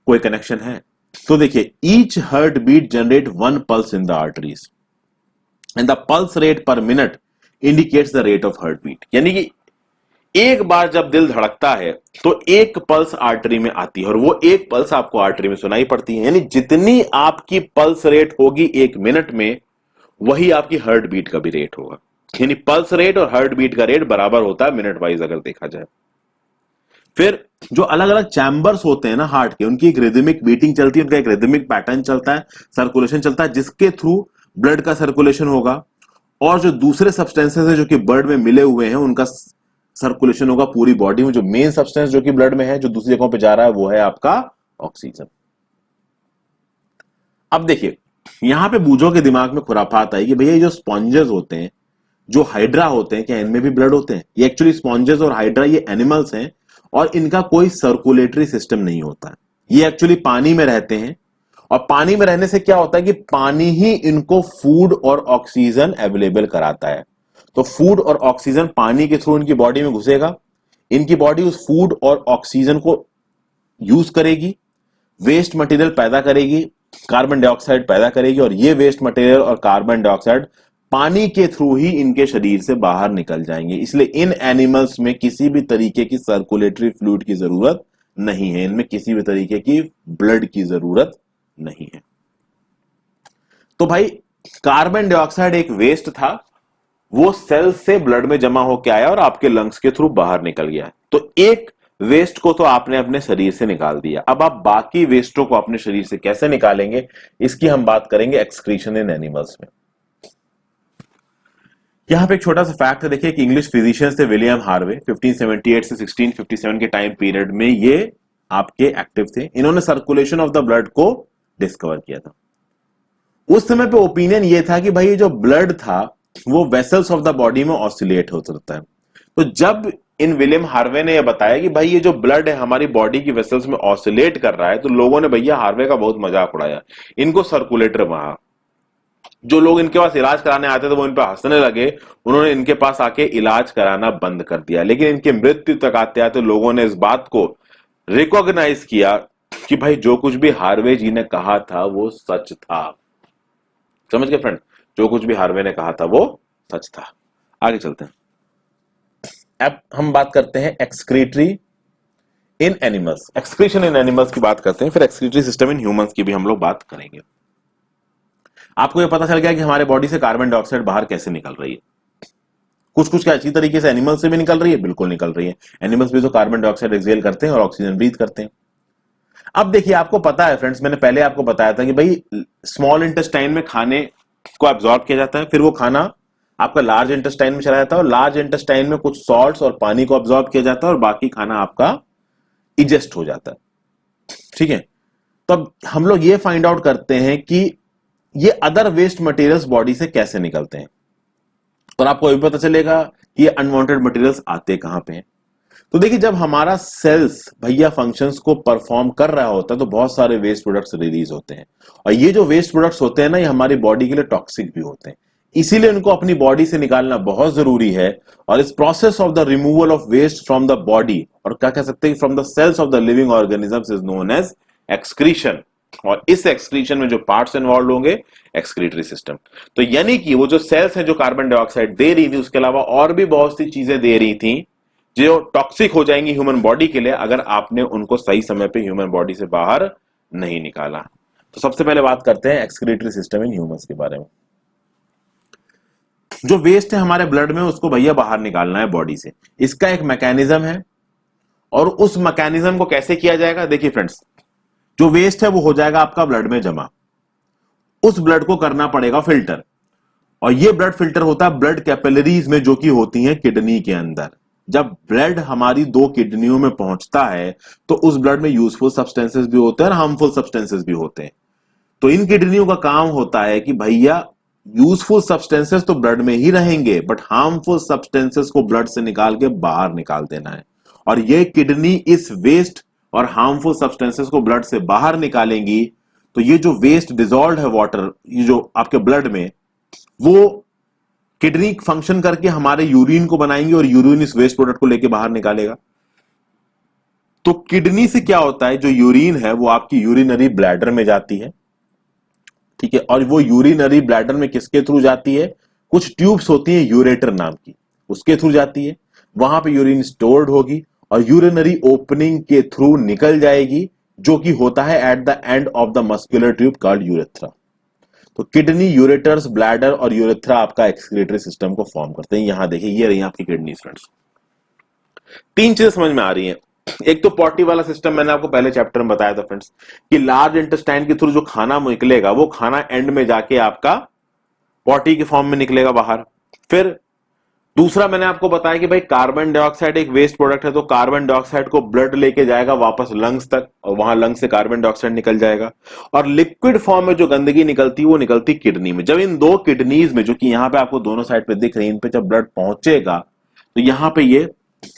कोई कनेक्शन है? तो देखिए, each heart beat generate 1 pulse in the arteries. And the pulse rate per minute indicates the rate of heart beat. यानी कि एक बार जब दिल धड़कता है तो एक पल्स आर्टरी में आती है और वो एक पल्स आपको आर्टरी में सुनाई पड़ती है। यानी जितनी आपकी पल्स रेट होगी एक मिनट में, वही आपकी हार्ट बीट का भी रेट होगा। यानी पल्स रेट और हार्ट बीट का रेट बराबर होता है मिनट वाइज अगर देखा जाए। फिर जो अलग अलग चैम्बर्स होते हैं ना हार्ट के, उनकी एक रिदमिक बीटिंग चलती है, उनका एक रिदमिक पैटर्न चलता है, सर्कुलेशन चलता है, जिसके थ्रू ब्लड का सर्कुलेशन होगा। और जो दूसरे सब्सटेंसेस है जो कि ब्लड में मिले हुए हैं, उनका सर्कुलेशन होगा पूरी बॉडी में। जो मेन सब्सटेंस जो कि ब्लड में है, जो दूसरी जगहों पे जा रहा है, वो है आपका ऑक्सीजन। अब देखिए, यहां पे बूझों के दिमाग में खुरापात आई कि भैया ये जो स्पॉन्जेस होते हैं, जो हाइड्रा होते हैं, क्या इनमें भी ब्लड होते हैं? ये एक्चुअली स्पॉन्जेस और हाइड्रा ये एनिमल्स हैं और इनका कोई सर्कुलेटरी सिस्टम नहीं होता है। ये एक्चुअली पानी में रहते हैं और पानी में रहने से क्या होता है कि पानी ही इनको फूड और ऑक्सीजन अवेलेबल कराता है। तो फूड और ऑक्सीजन पानी के थ्रू इनकी बॉडी में घुसेगा, इनकी बॉडी उस फूड और ऑक्सीजन को यूज करेगी, वेस्ट मटेरियल पैदा करेगी, कार्बन डाइऑक्साइड पैदा करेगी, और ये वेस्ट मटेरियल और कार्बन डाइऑक्साइड पानी के थ्रू ही इनके शरीर से बाहर निकल जाएंगे। इसलिए इन एनिमल्स में किसी भी तरीके की सर्कुलेटरी फ्लूइड की जरूरत नहीं है, इनमें किसी भी तरीके की ब्लड की जरूरत नहीं है। तो भाई कार्बन डाइऑक्साइड एक वेस्ट था, वो सेल से ब्लड में जमा होकर आया और आपके लंग्स के थ्रू बाहर निकल गया। तो एक वेस्ट को तो आपने अपने शरीर से निकाल दिया, अब आप बाकी वेस्टों को अपने शरीर से कैसे निकालेंगे, इसकी हम बात करेंगे एक्सक्रीशन इन एनिमल्स में। यहां पे एक छोटा सा फैक्ट है, देखिए कि इंग्लिश फिजिशियंस थे विलियम हार्वे, 1578 से 1657 के टाइम पीरियड में ये आपके एक्टिव थे। इन्होंने सर्कुलेशन ऑफ द ब्लड को डिस्कवर किया था। उस समय पे ओपिनियन ये था कि भाई ये जो ब्लड था वो वेसल्स ऑफ द बॉडी में ऑसिलेट हो सकता है। तो जब इन विलियम हार्वे ने यह बताया कि भाई ये जो ब्लड है हमारी बॉडी की वेसल्स में ऑसिलेट कर रहा है, तो लोगों ने भैया हार्वे का बहुत मजाक उड़ाया, इनको सर्कुलेटर बना। जो लोग इनके पास इलाज कराने आते थे वो इन पर हंसने लगे, उन्होंने इनके पास आके इलाज कराना बंद कर दिया। लेकिन इनके मृत्यु तक आते आते लोगों ने इस बात को रिकॉग्नाइज किया कि भाई जो कुछ भी हार्वे जी ने कहा था वो सच था। समझ गए फ्रेंड, जो कुछ भी हार्वे ने कहा था वो सच था। आगे चलते हैं, अब हम बात करते हैं एक्सक्रीटरी इन एनिमल्स, एक्सक्रीशन इन एनिमल्स की बात करते हैं, फिर एक्सक्रीटरी सिस्टम इन ह्यूमंस की भी हम लोग बात करेंगे। आपको ये पता चल गया कि हमारे बॉडी से कार्बन डाइऑक्साइड बाहर कैसे निकल रही है। कुछ कुछ क्या अच्छी तरीके से एनिमल्स से भी निकल रही है, बिल्कुल निकल रही है। एनिमल्स भी तो कार्बन डाइऑक्साइड एक्सहेल करते हैं और ऑक्सीजन ब्रीथ करते हैं। अब देखिए, आपको पता है फ्रेंड्स, मैंने पहले आपको बताया था कि भाई स्मॉल इंटेस्टाइन में खाने को एब्जॉर्ब किया जाता है, फिर वो खाना आपका लार्ज इंटेस्टाइन में चला जाता है और लार्ज इंटेस्टाइन में कुछ सॉल्ट्स और पानी को एब्जॉर्ब किया जाता है और बाकी खाना आपका इजेस्ट हो जाता है। ठीक है, तो अब हम लोग ये फाइंड आउट करते हैं कि ये अदर वेस्ट मटेरियल्स बॉडी से कैसे निकलते हैं, और आपको ये पता चलेगा कि ये अनवांटेड मटेरियल्स आते कहां पे हैं। तो देखिए, जब हमारा सेल्स भैया फंक्शंस को परफॉर्म कर रहा होता है तो बहुत सारे वेस्ट प्रोडक्ट्स रिलीज होते हैं, और ये जो वेस्ट प्रोडक्ट्स होते हैं ना, ये हमारी बॉडी के लिए टॉक्सिक भी होते हैं, इसीलिए उनको अपनी बॉडी से निकालना बहुत जरूरी है। और इस process of the removal of waste from the body, और क्या कह सकते हैं, from the cells of the living organisms, is known as excretion. और इस एक्सक्रीशन में जो पार्ट्स इन्वॉल्व होंगे, एक्सक्रीटरी सिस्टम। तो यानी कि वो जो सेल्स हैं जो कार्बन डाइऑक्साइड दे रही थी, उसके अलावा और भी बहुत सी चीजें दे रही थी जो टॉक्सिक हो जाएंगी ह्यूमन बॉडी के लिए अगर आपने उनको सही समय पे ह्यूमन बॉडी से बाहर नहीं निकाला। तो सबसे पहले बात करते हैं एक्सक्रीटरी सिस्टम इन ह्यूमंस के बारे में। जो वेस्ट है हमारे ब्लड में, उसको भैया बाहर निकालना है बॉडी से। इसका एक मैकेनिज्म है, और उस मैकेनिज्म को कैसे किया जाएगा, देखिए फ्रेंड्स, जो वेस्ट है वो हो जाएगा आपका ब्लड में जमा, उस ब्लड को करना पड़ेगा फिल्टर, और ये ब्लड फिल्टर होता है ब्लड कैपिलरीज में जो कि होती हैं किडनी के अंदर। जब ब्लड हमारी दो किडनियों में पहुंचता है तो उस ब्लड में यूजफुल सब्सटेंसेस भी होते हैं और हार्मफुल सब्सटेंसेस भी होते हैं। तो इन किडनियों का काम होता है कि भैया यूजफुल सब्सटेंसेस तो ब्लड में ही रहेंगे, बट हार्मफुल सब्सटेंसेस को ब्लड से निकाल के बाहर निकाल देना है। और ये किडनी इस वेस्ट और हार्मफुल सब्सटेंसेस को ब्लड से बाहर निकालेंगी, तो ये जो वेस्ट डिजॉल्व है वाटर, ये जो आपके ब्लड में, वो किडनी फंक्शन करके हमारे यूरिन को बनाएंगे और यूरिन इस वेस्ट प्रोडक्ट को लेके बाहर निकालेगा। तो किडनी से क्या होता है, जो यूरिन है वो आपकी यूरिनरी ब्लैडर में जाती है। ठीक है, और वो यूरिनरी ब्लैडर में किसके थ्रू जाती है, कुछ ट्यूब्स होती हैं यूरेटर नाम की, उसके थ्रू जाती है, वहां पे यूरिन स्टोर्ड होगी और यूरिनरी ओपनिंग के थ्रू निकल जाएगी, जो कि होता है at the end of the muscular tube called urethra. तो किडनी, यूरेटर्स, ब्लैडर और यूरेथ्रा आपका एक्सक्रीटरी सिस्टम को फॉर्म करते हैं। यहां देखिए, ये रही आपकी किडनी फ्रेंड्स। तीन चीजें समझ में आ रही हैं। एक तो पॉटी वाला सिस्टम मैंने आपको पहले चैप्टर में बताया था फ्रेंड्स, कि लार्ज इंटेस्टाइन के थ्रू जो खाना निकलेगा वो खाना एंड में जाके आपका पॉटी के फॉर्म में निकलेगा बाहर। फिर दूसरा मैंने आपको बताया कि भाई कार्बन डाइऑक्साइड एक वेस्ट प्रोडक्ट है, तो कार्बन डाइऑक्साइड को ब्लड लेके जाएगा वापस लंग्स तक और वहां लंग्स से कार्बन डाइऑक्साइड निकल जाएगा। और लिक्विड फॉर्म में जो गंदगी निकलती है वो निकलती किडनी में। जब इन दो किडनीज में, जो कि यहां पे आपको दोनों साइड पे दिख रही है, इन पे जब ब्लड पहुंचेगा तो यहां पे ये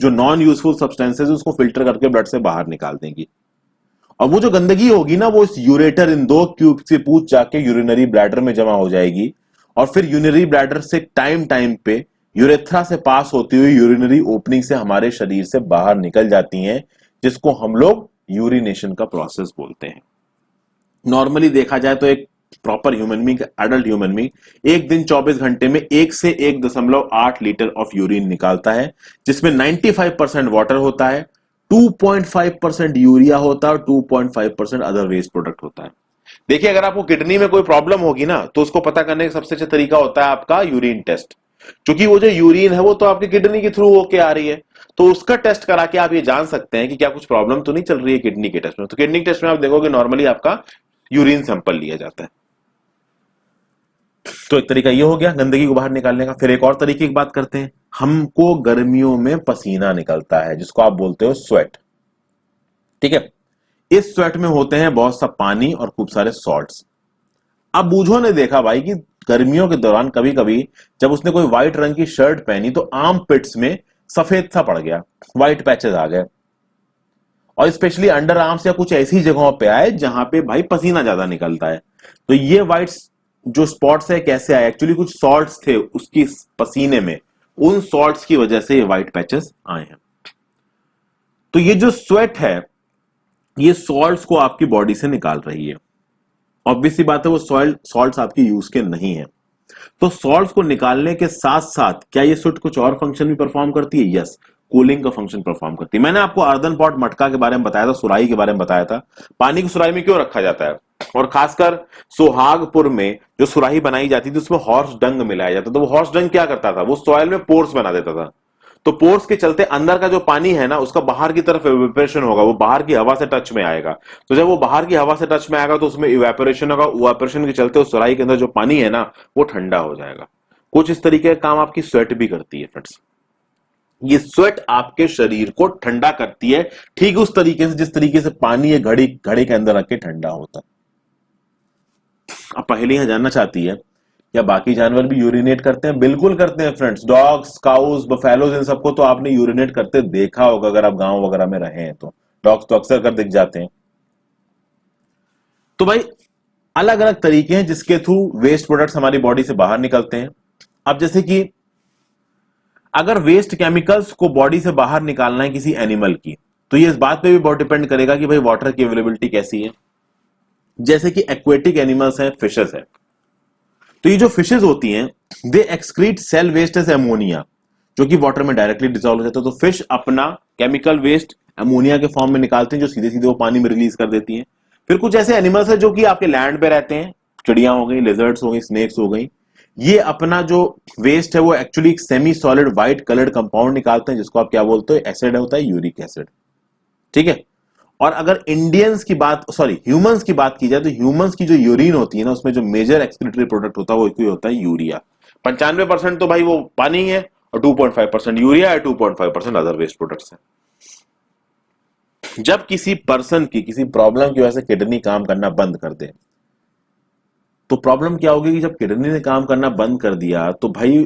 जो नॉन यूजफुल सब्सटेंसेस उसको फिल्टर करके ब्लड से बाहर निकाल देंगी। और वो जो गंदगी होगी ना, वो इस यूरेटर, इन दो ट्यूब से पूछ जाके यूरिनरी ब्लैडर में जमा हो जाएगी और फिर यूरिनरी ब्लैडर से टाइम टाइम पे यूरेथ्रा से पास होती हुई यूरिनरी ओपनिंग से हमारे शरीर से बाहर निकल जाती हैं, जिसको हम लोग यूरिनेशन का प्रोसेस बोलते हैं। नॉर्मली देखा जाए तो एक proper human being, adult human being एक दिन 24 घंटे में 1 से 1.8 लीटर ऑफ यूरिन निकालता है, जिसमें 95% वाटर होता है, 2.5% यूरिया होता है और 2.5% अदर वेस्ट प्रोडक्ट होता है। देखिए, अगर आपको किडनी में कोई प्रॉब्लम होगी ना, तो उसको पता करने का सबसे अच्छा तरीका होता है आपका यूरिन टेस्ट। क्योंकि वो जो यूरिन है वो तो आपकी किडनी के थ्रू होके आ रही है, तो उसका टेस्ट करा के आप ये जान सकते हैं कि क्या कुछ प्रॉब्लम तो नहीं चल रही है किडनी के टेस्ट में। तो किडनी टेस्ट में आप देखोगे नॉर्मली आपका यूरिन सैंपल लिया जाता है। तो एक तरीका ये हो गया गंदगी को बाहर निकालने का। फिर एक और तरीके की बात करते हैं। हमको गर्मियों में पसीना निकलता है, जिसको आप बोलते हो स्वेट। ठीक है, इस स्वेट में होते हैं बहुत सा पानी और खूब सारे सॉल्ट्स। अब बूझो ने देखा भाई कि गर्मियों के दौरान कभी कभी जब उसने कोई व्हाइट रंग की शर्ट पहनी तो आर्म पिट्स में सफेद सा पड़ गया, व्हाइट पैचेस आ गए, और स्पेशली अंडर आर्म्स या कुछ ऐसी जगहों पे आए जहां पे भाई पसीना ज्यादा निकलता है। तो ये व्हाइट जो स्पॉट्स है कैसे आए? एक्चुअली कुछ सॉल्ट्स थे उसकी पसीने में, उन सॉल्ट्स की वजह से ये व्हाइट पैचेस आए हैं। तो ये जो स्वेट है ये सॉल्ट्स को आपकी बॉडी से निकाल रही है। ऑब्वियसली बात है वो सॉल्ट्स आपकी यूज के नहीं है। तो सॉल्ट्स को निकालने के साथ साथ क्या ये स्वेट कुछ और फंक्शन भी परफॉर्म करती है? यस, कूलिंग का फंक्शन परफॉर्म करती है। मैंने आपको अर्दन पॉट मटका के बारे में बताया था, सुराही के बारे में बताया था। पानी की सुराही में क्यों रखा जाता है? और खासकर सुहागपुर में जो सुराही बनाई जाती थी उसमें हॉर्स डंग मिलाया जाता था। तो वो हॉर्स डंग क्या करता था? वो सॉइल में पोर्स बना देता था। तो पोर्स के चलते अंदर का जो पानी है ना, उसका बाहर की तरफ इवेपोरेशन होगा, वो बाहर की हवा से टच में आएगा। तो जब वो बाहर की हवा से टच में आएगा तो उसमें इवेपोरेशन होगा, इवेपोरेशन के चलते उस सुराही के अंदर जो पानी है ना वो ठंडा हो जाएगा। कुछ इस तरीके का काम आपकी स्वेट भी करती है फ्रेंड्स। ये स्वेट आपके शरीर को ठंडा करती है, ठीक उस तरीके से जिस तरीके से पानी ये घड़े के अंदर रख के ठंडा होता है। अब पहले यहां जानना चाहती है क्या बाकी जानवर भी यूरिनेट करते हैं? बिल्कुल करते हैं फ्रेंड्स। डॉग्स, काउस, बफेलोज, इन सबको तो आपने यूरिनेट करते देखा होगा अगर आप गांव वगैरह में रहे हैं तो। डॉग्स तो अक्सर कर दिख जाते हैं। तो भाई अलग अलग तरीके हैं जिसके थ्रू वेस्ट प्रोडक्ट्स हमारी बॉडी से बाहर निकलते हैं। अब जैसे कि अगर वेस्ट केमिकल्स को बॉडी से बाहर निकालना है किसी एनिमल की, तो ये इस बात पे भी बहुत डिपेंड करेगा कि भाई वाटर की अवेलेबिलिटी कैसी है। जैसे कि एक्वेटिक एनिमल्स हैं, फिशेस है, तो ये जो फिशेस होती हैं they excrete cell waste as ammonia, जो कि वाटर में डायरेक्टली डिसॉल्व हो जाता है। तो फिश अपना केमिकल वेस्ट अमोनिया के फॉर्म में निकालते हैं, जो सीधे सीधे वो पानी में रिलीज कर देती हैं। फिर कुछ ऐसे एनिमल्स हैं जो कि आपके लैंड पे रहते हैं, चिड़िया हो गई, लिजर्ड्स हो गई, स्नेक्स हो गई। ये अपना जो वेस्ट है वो actually semi solid white coloured compound निकालते हैं, जिसको आप क्या बोलते हो? एसिड होता है, यूरिक एसिड। ठीक है। और अगर ह्यूमंस की बात की जाए तो ह्यूमंस की जो यूरिन होती है ना, उसमें जो मेजर एक्सक्रीटरी प्रोडक्ट होता है वो होता है यूरिया। 95% तो भाई वो पानी है और 2.5% यूरिया है, 2.5% अदर वेस्ट प्रोडक्ट्स है। जब किसी पर्सन की किसी प्रॉब्लम की वजह से किडनी काम करना बंद कर दे, तो प्रॉब्लम क्या होगी कि जब किडनी ने काम करना बंद कर दिया तो भाई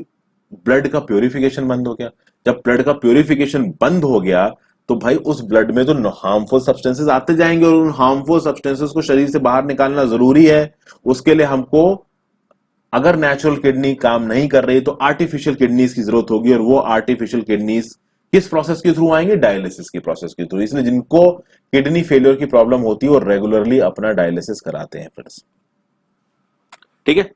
ब्लड का प्योरिफिकेशन बंद हो गया। जब ब्लड का प्योरिफिकेशन बंद हो गया तो भाई उस ब्लड में तो हार्मफुल सब्सटेंसेस आते जाएंगे और उन हार्मफुल सब्सटेंसेस को शरीर से बाहर निकालना जरूरी है। उसके लिए हमको, अगर नेचुरल किडनी काम नहीं कर रही तो आर्टिफिशियल किडनीज की जरूरत होगी। और वो आर्टिफिशियल किडनीज किस प्रोसेस के थ्रू आएंगे? डायलिसिस की प्रोसेस के थ्रू। इसलिए जिनको किडनी फेलियर की प्रॉब्लम होती है वो रेगुलरली अपना डायलिसिस कराते हैं फ्रेंड्स। ठीक है।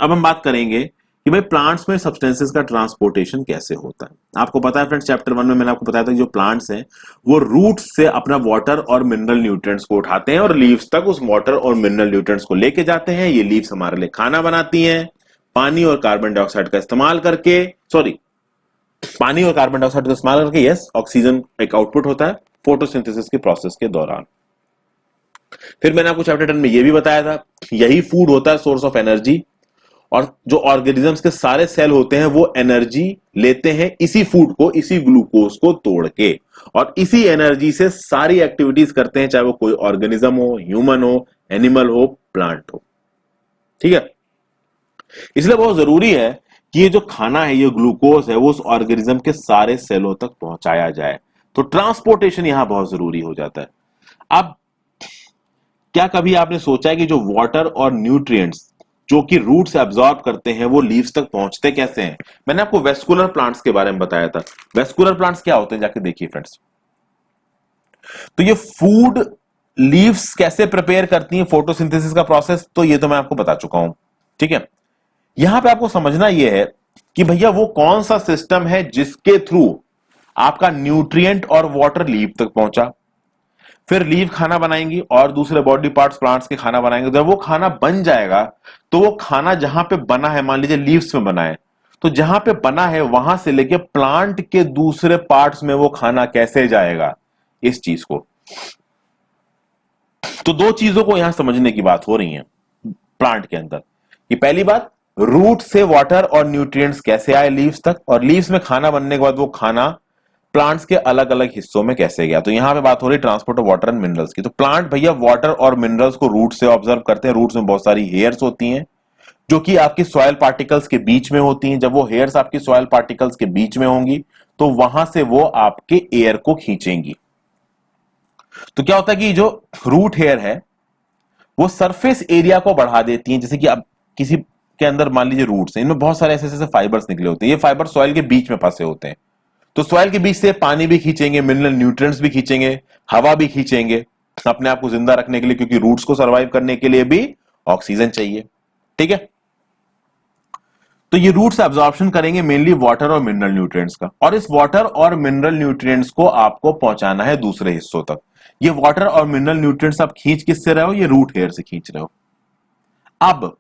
अब हम बात करेंगे कि भाई प्लांट्स में सब्सटेंसेस का ट्रांसपोर्टेशन कैसे होता है। आपको पता है फ्रेंड्स, चैप्टर 1 में मैंने आपको बताया था कि जो प्लांट्स हैं वो रूट्स से अपना वाटर और मिनरल न्यूट्रिएंट्स को उठाते हैं और लीव्स तक उस वाटर और मिनरल न्यूट्रिएंट्स को लेके जाते हैं। ये लीव्स हमारे लिए खाना बनाती हैं, पानी और कार्बन डाइऑक्साइड का इस्तेमाल करके, पानी और कार्बन डाइऑक्साइड का इस्तेमाल करके, यस, ऑक्सीजन एक आउटपुट होता है फोटोसिंथेसिस के प्रोसेस के दौरान। फिर मैंने आपको चैप्टर 10 में यह भी बताया था, यही फूड होता है सोर्स ऑफ एनर्जी, और जो ऑर्गेनिजम्स के सारे सेल होते हैं वो एनर्जी लेते हैं इसी फूड को, इसी ग्लूकोज को तोड़ के, और इसी एनर्जी से सारी एक्टिविटीज करते हैं, चाहे वो कोई ऑर्गेनिज्म हो, ह्यूमन हो, एनिमल हो, प्लांट हो। ठीक है, इसलिए बहुत जरूरी है कि ये जो खाना है, ये ग्लूकोज है, वो उस ऑर्गेनिज्म के सारे सेलों तक पहुंचाया जाए। तो ट्रांसपोर्टेशन यहां बहुत जरूरी हो जाता है। अब क्या कभी आपने सोचा है कि जो वाटर और न्यूट्रिएंट्स जो कि रूट से एब्जॉर्ब करते हैं वो लीव्स तक पहुंचते कैसे हैं? मैंने आपको वेस्कुलर प्लांट्स के बारे में बताया था। वेस्कुलर प्लांट्स क्या होते हैं, जाके देखिए फ्रेंड्स। तो ये फूड लीव्स कैसे प्रिपेयर करती हैं, फोटोसिंथेसिस का प्रोसेस, तो ये तो मैं आपको बता चुका हूं। ठीक है, यहां पे आपको समझना यह है कि भैया वो कौन सा सिस्टम है जिसके थ्रू आपका न्यूट्रिएंट और वाटर लीव तक पहुंचा, फिर लीव खाना बनाएंगी और दूसरे बॉडी पार्ट्स प्लांट्स के खाना बनाएंगे। जब वो खाना बन जाएगा तो वो खाना जहां पे बना है, मान लीजिए लीव्स में बना है, तो जहां पे बना है वहां से लेके प्लांट के दूसरे पार्ट्स में वो खाना कैसे जाएगा, इस चीज को। तो दो चीजों को यहां समझने की बात हो रही है प्लांट के अंदर, कि पहली बात, रूट से वाटर और न्यूट्रिएंट्स कैसे आए लीव्स तक, और लीव्स में खाना बनने के बाद वो खाना प्लांट्स के अलग अलग हिस्सों में कैसे गया। तो यहां पे बात हो रही transport of water and minerals की। तो प्लांट भैया वाटर और मिनरल्स को रूट से ऑब्जर्व करते हैं। रूट्स में बहुत सारी हेयर्स होती हैं जो कि आपकी सॉइल पार्टिकल्स के बीच में होती हैं। जब वो हेयर्स आपकी सॉइल पार्टिकल्स के बीच में होंगी तो वहां से वो आपके एयर को खींचेंगी। तो क्या होता है कि जो रूट हेयर है वो सरफेस एरिया को बढ़ा देती है। जैसे कि अब किसी के अंदर मान लीजिए रूट्स हैं, इनमें बहुत सारे ऐसे ऐसे फाइबर्स निकले होते हैं, ये फाइबर सॉइल के बीच में फंसे होते हैं। तो सॉइल के बीच से पानी भी खींचेंगे, मिनरल न्यूट्रिएंट्स भी खींचेंगे, हवा भी खींचेंगे अपने आप को जिंदा रखने के लिए, क्योंकि रूट्स को सरवाइव करने के लिए भी ऑक्सीजन चाहिए। ठीक है, तो ये रूट्स एब्जॉर्प्शन करेंगे मेनली वाटर और मिनरल न्यूट्रिएंट्स का, और इस वाटर और मिनरल न्यूट्रिएंट्स को आपको पहुंचाना है दूसरे हिस्सों तक। ये वाटर और मिनरल न्यूट्रिएंट्स आप खींच किससे रहे हो, ये रूट हेयर से खींच रहे हो। अब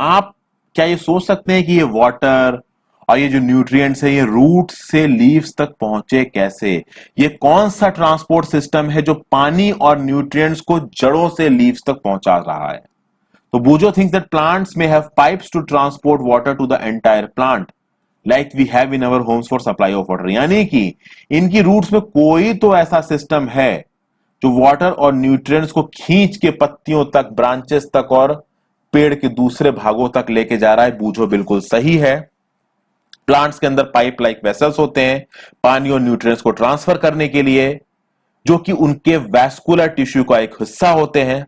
आप क्या ये सोच सकते हैं कि ये वाटर और ये जो न्यूट्रिएंट्स है ये रूट से लीव्स तक पहुंचे कैसे? ये कौन सा ट्रांसपोर्ट सिस्टम है जो पानी और न्यूट्रिएंट्स को जड़ों से लीव्स तक पहुंचा रहा है? तो बूजो thinks that plants may have pipes to transport water to the entire plant like we have in our homes for supply of water। यानी कि इनकी रूट्स में कोई तो ऐसा सिस्टम है जो वाटर और न्यूट्रिएंट्स को खींच के पत्तियों तक, ब्रांचेस तक और पेड़ के दूसरे भागों तक लेके जा रहा है। बूझो बिल्कुल सही है। प्लांट्स के अंदर पाइप लाइक वेसल्स होते हैं पानी और न्यूट्रिएंट्स को ट्रांसफर करने के लिए, जो कि उनके वैस्कुलर टिश्यू का एक हिस्सा होते हैं।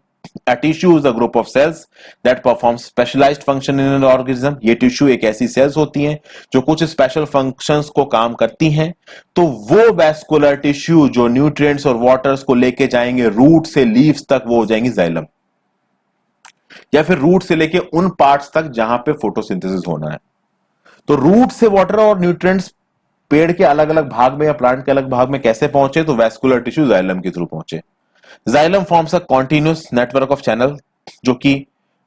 A tissue is a group of cells that performs specialized function in an organism। ये टिश्यू एक ऐसी सेल्स होती हैं जो कुछ स्पेशल फंक्शंस को काम करती हैं। तो वो वैस्कुलर टिश्यू जो न्यूट्रिएंट्स और वाटर्स को लेके जाएंगे रूट से लीव्स तक, वो हो जाएंगे जाइलम, या फिर रूट से लेके उन पार्ट्स तक जहां पे फोटोसिंथेसिस होना है। तो रूट से वाटर और न्यूट्रिएंट्स पेड़ के अलग अलग भाग में या प्लांट के अलग भाग में कैसे पहुंचे? तो वैस्कुलर टिश्यू जाइलम के थ्रू पहुंचे। Xylem forms a continuous network of channel जो कि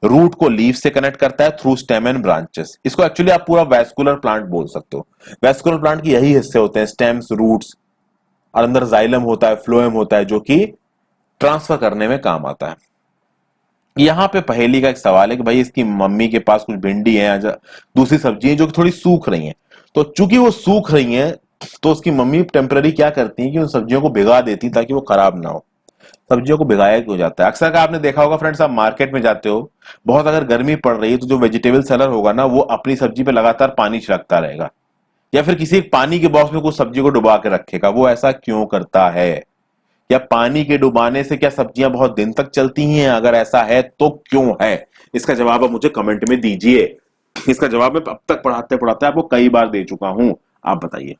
रूट को लीव से कनेक्ट करता है थ्रू स्टेम एंड ब्रांचेस। इसको एक्चुअली आप पूरा वैस्कुलर प्लांट बोल सकते हो। वैस्कुलर प्लांट के यही हिस्से होते हैं, स्टेम्स, रूट्स, और अंदर जाइलम होता है, फ्लोएम होता है, जो कि ट्रांसफर करने में काम आता है। यहां पे पहेली का एक सवाल है कि भाई इसकी मम्मी के पास कुछ भिंडी है, दूसरी सब्जी है जो कि थोड़ी सूख रही हैं। तो चूंकि वो सूख रही हैं तो उसकी मम्मी टेम्पररी क्या करती है कि उन सब्जियों को भिगा देती ताकि वो खराब ना हो। सब्जियों को भिगाया क्यों जाता है? अक्सर का आपने देखा होगा फ्रेंड्स, आप मार्केट में जाते हो, बहुत अगर गर्मी पड़ रही है तो जो वेजिटेबल सेलर होगा ना वो अपनी सब्जी पे लगातार पानी छिड़कता रहेगा, या फिर किसी एक पानी के बॉक्स में कुछ सब्जी को डुबा के रखेगा। वो ऐसा क्यों करता है? या पानी के डुबाने से क्या सब्जियां बहुत दिन तक चलती हैं? अगर ऐसा है तो क्यों है? इसका जवाब आप मुझे कमेंट में दीजिए। इसका जवाब मैं अब तक पढ़ाते पढ़ाते आपको कई बार दे चुका हूं, आप बताइए।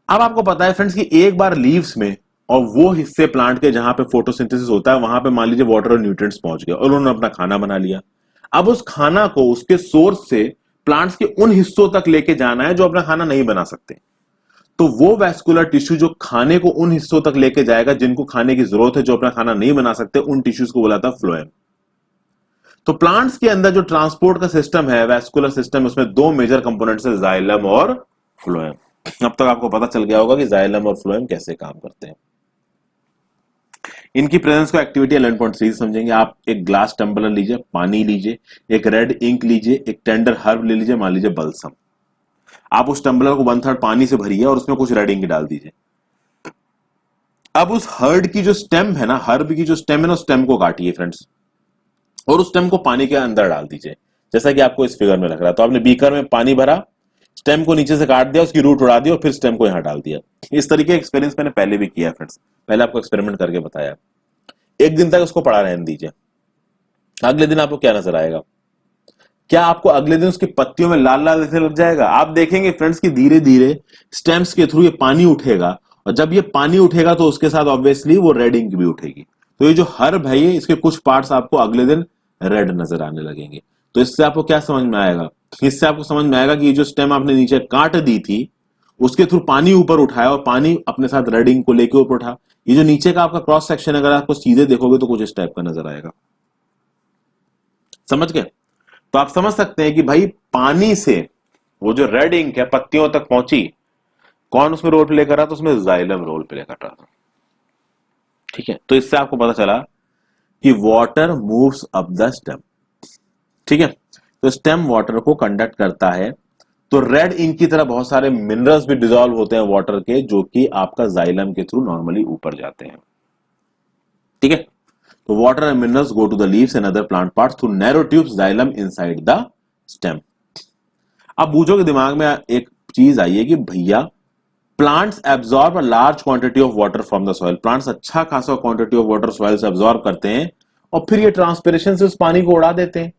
अब आपको पता है फ्रेंड्स कि एक बार लीव्स में और वो हिस्से प्लांट के जहां पे फोटोसिंथेसिस होता है वहां पे मान लीजिए वाटर और न्यूट्रिएंट्स पहुंच गए और उन्होंने अपना खाना बना लिया। अब उस खाना को उसके सोर्स से प्लांट्स के उन हिस्सों तक लेके जाना है जो अपना खाना नहीं बना सकते। तो वो वैस्कुलर टिश्यू जो खाने को उन हिस्सों तक लेके जाएगा जिनको खाने की जरूरत है, जो अपना खाना नहीं बना सकते, उन टिश्यूज को बोला था फ्लोएम। तो प्लांट्स के अंदर जो ट्रांसपोर्ट का सिस्टम है, वैस्कुलर सिस्टम, उसमें दो मेजर कंपोनेंट्स है, जाइलम और फ्लोएम। अब तक आपको पता चल गया होगा कि जाइलम और फ्लोएम कैसे काम करते हैं। इनकी प्रेजेंस को एक्टिविटी 11.3 समझेंगे। आप एक ग्लास टम्बलर लीजिए, पानी लीजिए, एक रेड इंक लीजिए, एक टेंडर हर्ब ले लीजिए, मान लीजिए बलसम। आप उस टम्बलर को 1/3 पानी से भरिए और उसमें कुछ रेड इंक डाल दीजिए। अब उस हर्ड की जो स्टेम है ना, हर्ब की जो स्टेम है ना, उस स्टेम को काटिए फ्रेंड्स, और उस स्टेम को पानी के अंदर डाल दीजिए, जैसा कि आपको इस फिगर में लग रहा है। तो आपने बीकर में पानी भरा, स्टेम को नीचे से काट दिया, उसकी रूट उड़ा दी और फिर स्टेम को यहां डाल दिया। इस तरीके का एक्सपीरियंस मैंने पहले भी किया है फ्रेंड्स, पहले आपको एक्सपेरिमेंट करके बताया। एक दिन तक उसको पड़ा रहने दीजिए, अगले दिन आपको क्या नजर आएगा? क्या आपको अगले दिन उसकी पत्तियों में लाल लाल दिखने लग जाएगा? आप देखेंगे फ्रेंड्स कि धीरे धीरे स्टेम्स के थ्रू ये पानी उठेगा, और जब ये पानी उठेगा तो उसके साथ ऑब्वियसली वो रेड इंक भी उठेगी। तो ये जो हर्ब है, ये इसके कुछ पार्ट्स आपको अगले दिन रेड नजर आने लगेंगे। तो इससे आपको क्या समझ में आएगा? इससे आपको समझ में आएगा कि ये जो स्टेम आपने नीचे काट दी थी, उसके थ्रू पानी ऊपर उठाया और पानी अपने साथ रेड इंक को लेके ऊपर उठा। ये जो नीचे का आपका क्रॉस सेक्शन, अगर आपको सीधे देखोगे तो कुछ इस टाइप का नजर आएगा। समझ गए? तो आप समझ सकते हैं कि भाई पानी से वो जो रेड इंक है पत्तियों तक पहुंची, कौन उसमें रोल प्ले कर रहा था? उसमें जाइलम रोल प्ले कर रहा था। ठीक है, तो इससे आपको पता चला कि water moves up the stem. ठीक है, तो स्टेम वाटर को कंडक्ट करता है। तो रेड इंक की तरह बहुत सारे मिनरल्स भी डिसॉल्व होते हैं वाटर के, जो कि आपका जाइलम के थ्रू नॉर्मली ऊपर जाते हैं। ठीक है, तो water and minerals go to the leaves and other plant parts through narrow tubes xylem inside the stem. अब बूझो के दिमाग में एक चीज आई है कि भैया plants absorb a large quantity of water from the soil. Plants अच्छा खासा क्वांटिटी ऑफ वाटर सॉइल से एब्जॉर्ब करते हैं और फिर ये ट्रांसपिरेशन से उस पानी को उड़ा देते हैं।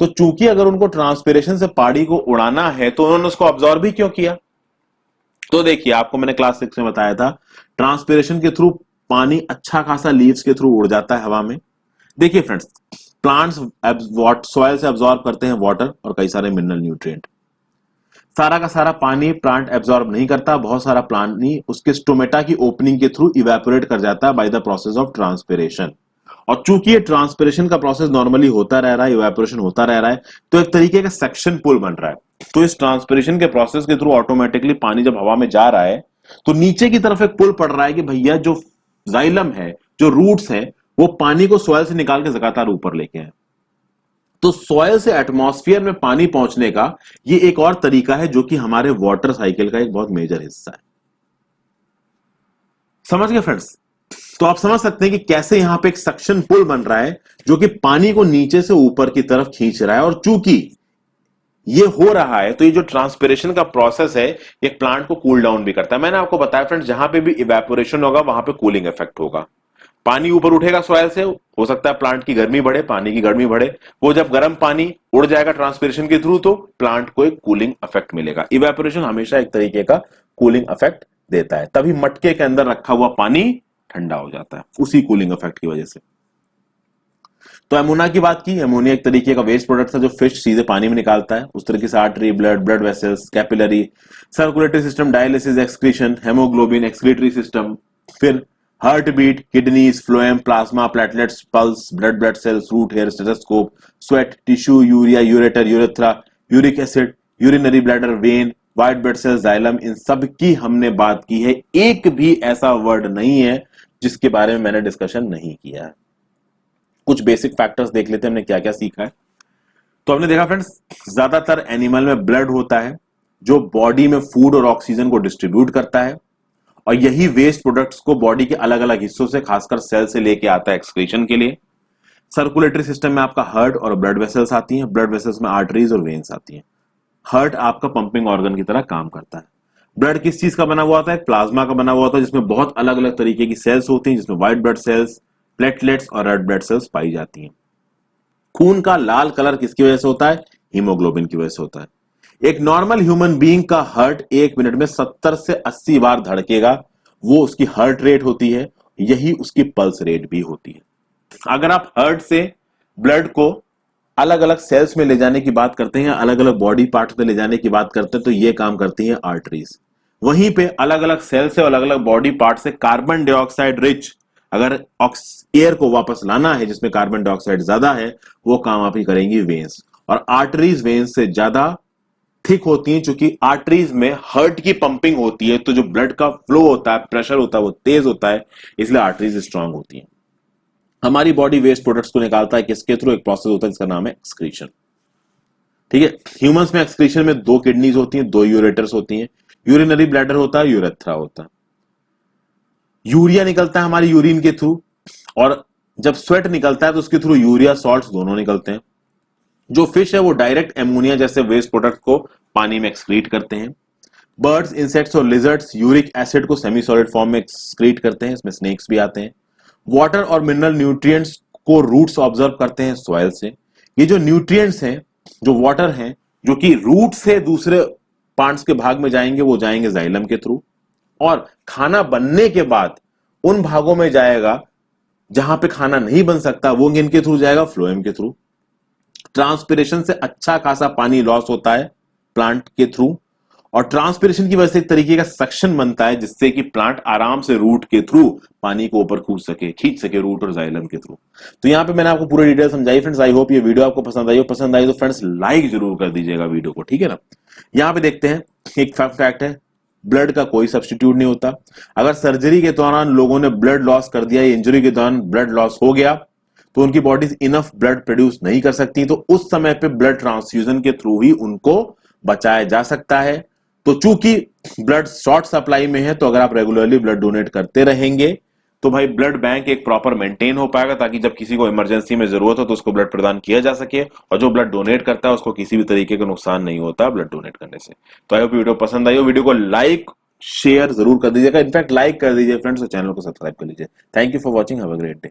तो चूंकि अगर उनको ट्रांसपिरेशन से पानी को उड़ाना है तो उन्होंने उसको ऑब्जॉर्ब भी क्यों किया? तो देखिए, आपको मैंने क्लास 6 में बताया था, ट्रांसपिरेशन के थ्रू पानी अच्छा खासा लीव्स के थ्रू उड़ जाता है हवा में। देखिए फ्रेंड्स, प्लांट्स सॉइल से एब्जॉर्ब करते हैं वाटर और कई सारे मिनरल न्यूट्रिएंट। सारा का सारा पानी प्लांट एब्जॉर्ब नहीं करता, बहुत सारा पानी उसके स्टोमेटा की ओपनिंग के थ्रू इवेपोरेट कर जाता है by the process of transpiration. और चूंकि ये ट्रांसपिरेशन का प्रोसेस नॉर्मली होता रह रहा है, इवेपोरेशन होता रह रहा है, तो एक तरीके का सेक्शन पुल बन रहा है। तो इस ट्रांसपिरेशन के प्रोसेस के थ्रू ऑटोमेटिकली पानी जब हवा में जा रहा है तो नीचे की तरफ एक पुल पड़ रहा है कि भैया जो जाइलम है, जो रूट्स है, वो पानी को सॉइल से निकाल के लगातार ऊपर लेके आए। तो सॉइल से एटमॉस्फेयर में पानी पहुंचने का ये एक और तरीका है, जो कि हमारे वाटर साइकिल का एक बहुत मेजर हिस्सा है। समझ गए फ्रेंड्स? तो आप समझ सकते हैं कि कैसे यहां पे एक सक्शन पुल बन रहा है जो कि पानी को नीचे से ऊपर की तरफ खींच रहा है। और चूंकि ये हो रहा है तो ये जो ट्रांसपिरेशन का प्रोसेस है, ये प्लांट को कूल डाउन भी करता है। मैंने आपको बताया फ्रेंड्स, जहां पे भी इवेपोरेशन होगा वहां पे कूलिंग इफेक्ट होगा। पानी ऊपर उठेगा सॉइल से, हो सकता है प्लांट की गर्मी बढ़े, पानी की गर्मी बढ़े। वो जब गर्म पानी उड़ जाएगा ट्रांसपिरेशन के थ्रू तो प्लांट को एक कूलिंग इफेक्ट मिलेगा। इवेपोरेशन हमेशा एक तरीके का कूलिंग इफेक्ट देता है, तभी मटके के अंदर रखा हुआ पानी ठंडा हो जाता है, उसी कूलिंग इफेक्ट की वजह से। तो अमोनिया की बात की, अमोनिया एक तरीके का वेस्ट प्रोडक्ट है जो फिश सीधे पानी में निकालता है। उस तरीके से artery, blood, blood vessels, capillary, circulatory system, dialysis, excretion, haemoglobin, excretory system, फिर heart beat, kidneys, phloem, plasma, platelets, pulse, blood, blood cells, root hair, stethoscope, sweat, tissue, urea, ureter, urethra, uric acid, urinary bladder, vein, white blood cells, xylem, इन सब की हमने बात की है। एक भी ऐसा वर्ड नहीं है जिसके बारे में मैंने डिस्कशन नहीं किया है। कुछ बेसिक फैक्टर्स देख लेते हैं हमने क्या क्या सीखा है। तो हमने देखा फ्रेंड्स, ज्यादातर एनिमल में ब्लड होता है जो बॉडी में फूड और ऑक्सीजन को डिस्ट्रीब्यूट करता है, और यही वेस्ट प्रोडक्ट्स को बॉडी के अलग अलग हिस्सों से, खासकर सेल से लेके आता है एक्सक्रीशन के लिए। सर्कुलेटरी सिस्टम में आपका हार्ट और ब्लड वेसल्स आती हैं, ब्लड वेसल्स में आर्टरीज और वेन्स आती हैं। हार्ट आपका पंपिंग ऑर्गन की तरह काम करता है। ब्लड किस चीज का बना हुआ होता है? प्लाज्मा का बना हुआ होता है, जिसमें बहुत अलग अलग तरीके की सेल्स होती हैं, जिसमें व्हाइट ब्लड सेल्स, प्लेटलेट्स और रेड ब्लड सेल्स पाई जाती हैं। खून का लाल कलर किसकी वजह से होता है? हीमोग्लोबिन की वजह से होता है। एक नॉर्मल ह्यूमन बीइंग का हार्ट 1 मिनट में 70 से 80 बार धड़केगा, वो उसकी हार्ट रेट होती है, यही उसकी पल्स रेट भी होती है। अगर आप हार्ट से ब्लड को अलग अलग सेल्स में ले जाने की बात करते हैं, अलग अलग बॉडी पार्ट में ले जाने की बात करते हैं, तो ये काम करती हैं आर्टरीज। वहीं पे अलग अलग सेल से, अलग अलग बॉडी पार्ट से कार्बन डाइऑक्साइड रिच अगर एयर को वापस लाना है जिसमें कार्बन डाइऑक्साइड ज्यादा है, वो काम आप ही करेंगी वेन्स। और आर्टरीज वेन्स से ज्यादा थिक होती हैं, क्योंकि आर्टरीज में हार्ट की पंपिंग होती है, तो जो ब्लड का फ्लो होता है, प्रेशर होता है, वो तेज होता है, इसलिए आर्टरीज स्ट्रांग होती हैं। हमारी बॉडी वेस्ट प्रोडक्ट्स को निकालता है किसके थ्रू? एक प्रोसेस होता है जिसका नाम है एक्सक्रीशन। ठीक है, ह्यूमंस में एक्सक्रीशन में 2 किडनीज होती हैं, 2 यूरेटर्स होती हैं, यूरिनरी ब्लैडर होता है, यूरेथ्रा होता है। यूरिया निकलता है हमारी यूरिन के थ्रू, और जब स्वेट निकलता है तो उसके थ्रू यूरिया सॉल्ट्स दोनों निकलते हैं। जो फिश है वो डायरेक्ट एमोनिया जैसे वेस्ट प्रोडक्ट को पानी में एक्सक्रीट करते हैं। बर्ड्स, इंसेक्ट्स और लिजर्ड्स यूरिक एसिड को सेमी सॉलिड फॉर्म में एक्सक्रीट करते हैं, इसमें स्नेक्स भी आते हैं। वाटर और मिनरल न्यूट्रिएंट्स को रूट्स ऑब्जर्व करते हैं सॉइल से। ये जो न्यूट्रिएंट्स हैं, जो वाटर हैं, जो कि रूट से दूसरे प्लांट्स के भाग में जाएंगे, वो जाएंगे जाइलम के थ्रू, और खाना बनने के बाद उन भागों में जाएगा जहां पे खाना नहीं बन सकता, वो इनके थ्रू जाएगा, फ्लोएम के थ्रू। ट्रांसपिरेशन से अच्छा खासा पानी लॉस होता है प्लांट के थ्रू, और ट्रांसपिरेशन की वजह से एक तरीके का सक्शन बनता है जिससे कि प्लांट आराम से रूट के थ्रू पानी को ऊपर खींच सके रूट और जाइलम के थ्रू। तो यहां पे मैंने आपको पूरी डिटेल समझाई फ्रेंड्स। आई होप ये वीडियो आपको पसंद आई हो। पसंद आई तो फ्रेंड्स लाइक जरूर कर दीजिएगा वीडियो को, ठीक है ना। यहां पे देखते हैं एक फैक्ट है, ब्लड का कोई सब्स्टिट्यूट नहीं होता। अगर सर्जरी के दौरान लोगों ने ब्लड लॉस कर दिया, इंजरी के दौरान ब्लड लॉस हो गया, तो उनकी बॉडी इनफ ब्लड प्रोड्यूस नहीं कर सकती, तो उस समय पे ब्लड ट्रांसफ्यूजन के थ्रू ही उनको बचाया जा सकता है। तो चूंकि ब्लड शॉर्ट सप्लाई में है, तो अगर आप रेगुलरली ब्लड डोनेट करते रहेंगे तो भाई ब्लड बैंक एक प्रॉपर मेंटेन हो पाएगा, ताकि जब किसी को इमरजेंसी में जरूरत हो तो उसको ब्लड प्रदान किया जा सके, और जो ब्लड डोनेट करता है उसको किसी भी तरीके का नुकसान नहीं होता ब्लड डोनेट करने से। तो आई होप वीडियो पसंद आई हो। वीडियो को लाइक शेयर जरूर कर दीजिएगा, इनफैक्ट लाइक कर दीजिए फ्रेंड्स, और चैनल को सब्सक्राइब कर लीजिए। Thank you for watching, have a great day.